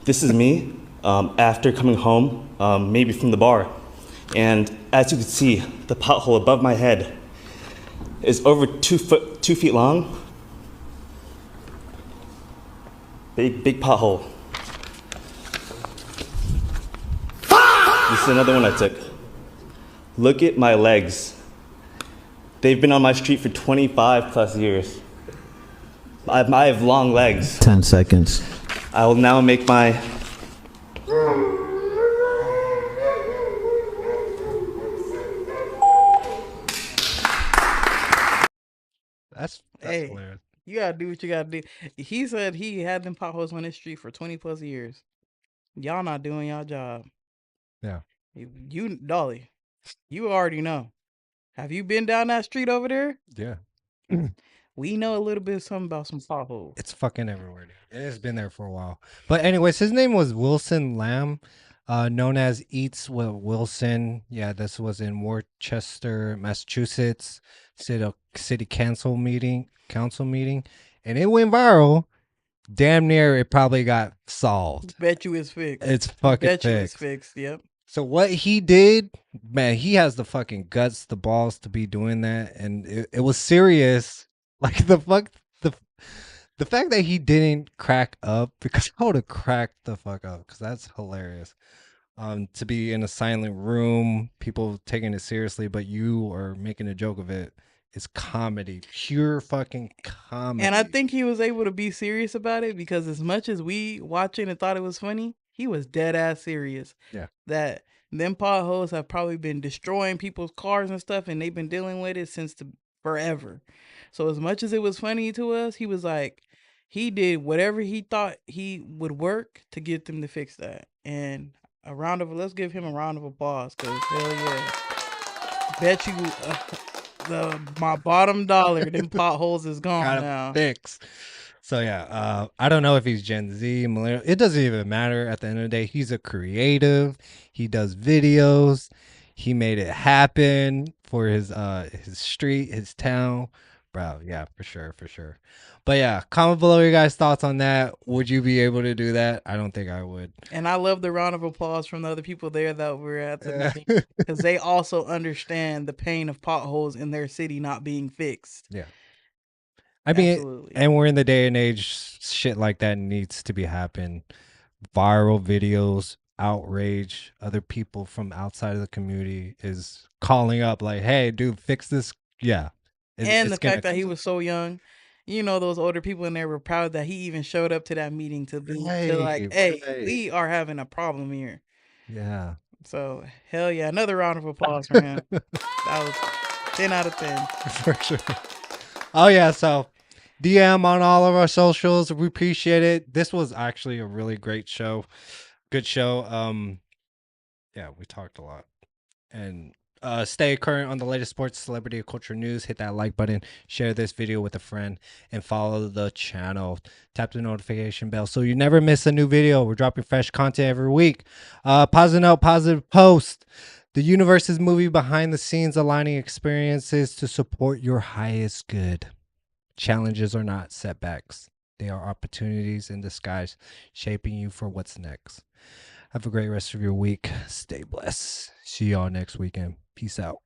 This is me after coming home, maybe from the bar. And as you can see, the pothole above my head is over 2 feet long. Big pothole. This is another one I took. Look at my legs. They've been on my street for 25 plus years. I have long legs. 10 seconds. I will now make my Hey, hilarious. you gotta do what you gotta do. He said he had them potholes on his street for 20+ years. Y'all not doing y'all job. Yeah. You Dolly, you already know. Have you been down that street over there? Yeah. We know a little bit something about some potholes. It's fucking everywhere, dude. It's been there for a while. But anyways, his name was Wilson Lamb, known as Eats with Wilson. Yeah, this was in Worcester, Massachusetts, city council meeting, and it went viral. Damn near, it probably got solved. Bet you it's fixed. It's fucking Bet you it's fixed. fixed. Yep. So what he did, man, he has the fucking guts, the balls to be doing that, and it was serious. Like the fact that he didn't crack up, because I would have cracked the fuck up, because that's hilarious. To be in a silent room, people taking it seriously, but you are making a joke of it. It's comedy, pure fucking comedy. And I think he was able to be serious about it because as much as we watching and thought it was funny, he was dead ass serious. Yeah. That them potholes have probably been destroying people's cars and stuff, and they've been dealing with it since forever. So as much as it was funny to us, he was like, he did whatever he thought he would work to get them to fix that. And let's give him a round of applause, because hell yeah. Bet you my bottom dollar, them potholes is gone now. Fix. So yeah, I don't know if he's Gen Z, millennial. It doesn't even matter at the end of the day. He's a creative. He does videos. He made it happen for his street, his town. Bro, yeah, for sure. But yeah, comment below your guys' thoughts on that. Would you be able to do that? I don't think I would. And I love the round of applause from the other people there that were at the meeting, because they also understand the pain of potholes in their city not being fixed. Yeah. I mean, Absolutely. and we're in the day and age, shit like that needs to be happen. Viral videos, outrage, other people from outside of the community is calling up like, hey, dude, fix this. Yeah. And the fact that he was so young, you know, those older people in there were proud that he even showed up to that meeting to be Right. we are having a problem here. Yeah. So hell yeah, another round of applause for him. That was 10 out of 10. For sure. Oh yeah, so DM on all of our socials. We appreciate it. This was actually a really great show. Good show. Yeah, we talked a lot. And stay current on the latest sports, celebrity, or culture news. Hit that like button, share this video with a friend, and follow the channel. Tap the notification bell so you never miss a new video. We're dropping fresh content every week. Positive note, positive post. The universe is moving behind the scenes, aligning experiences to support your highest good. Challenges are not setbacks. They are opportunities in disguise, shaping you for what's next. Have a great rest of your week. Stay blessed. See y'all next weekend. Peace out.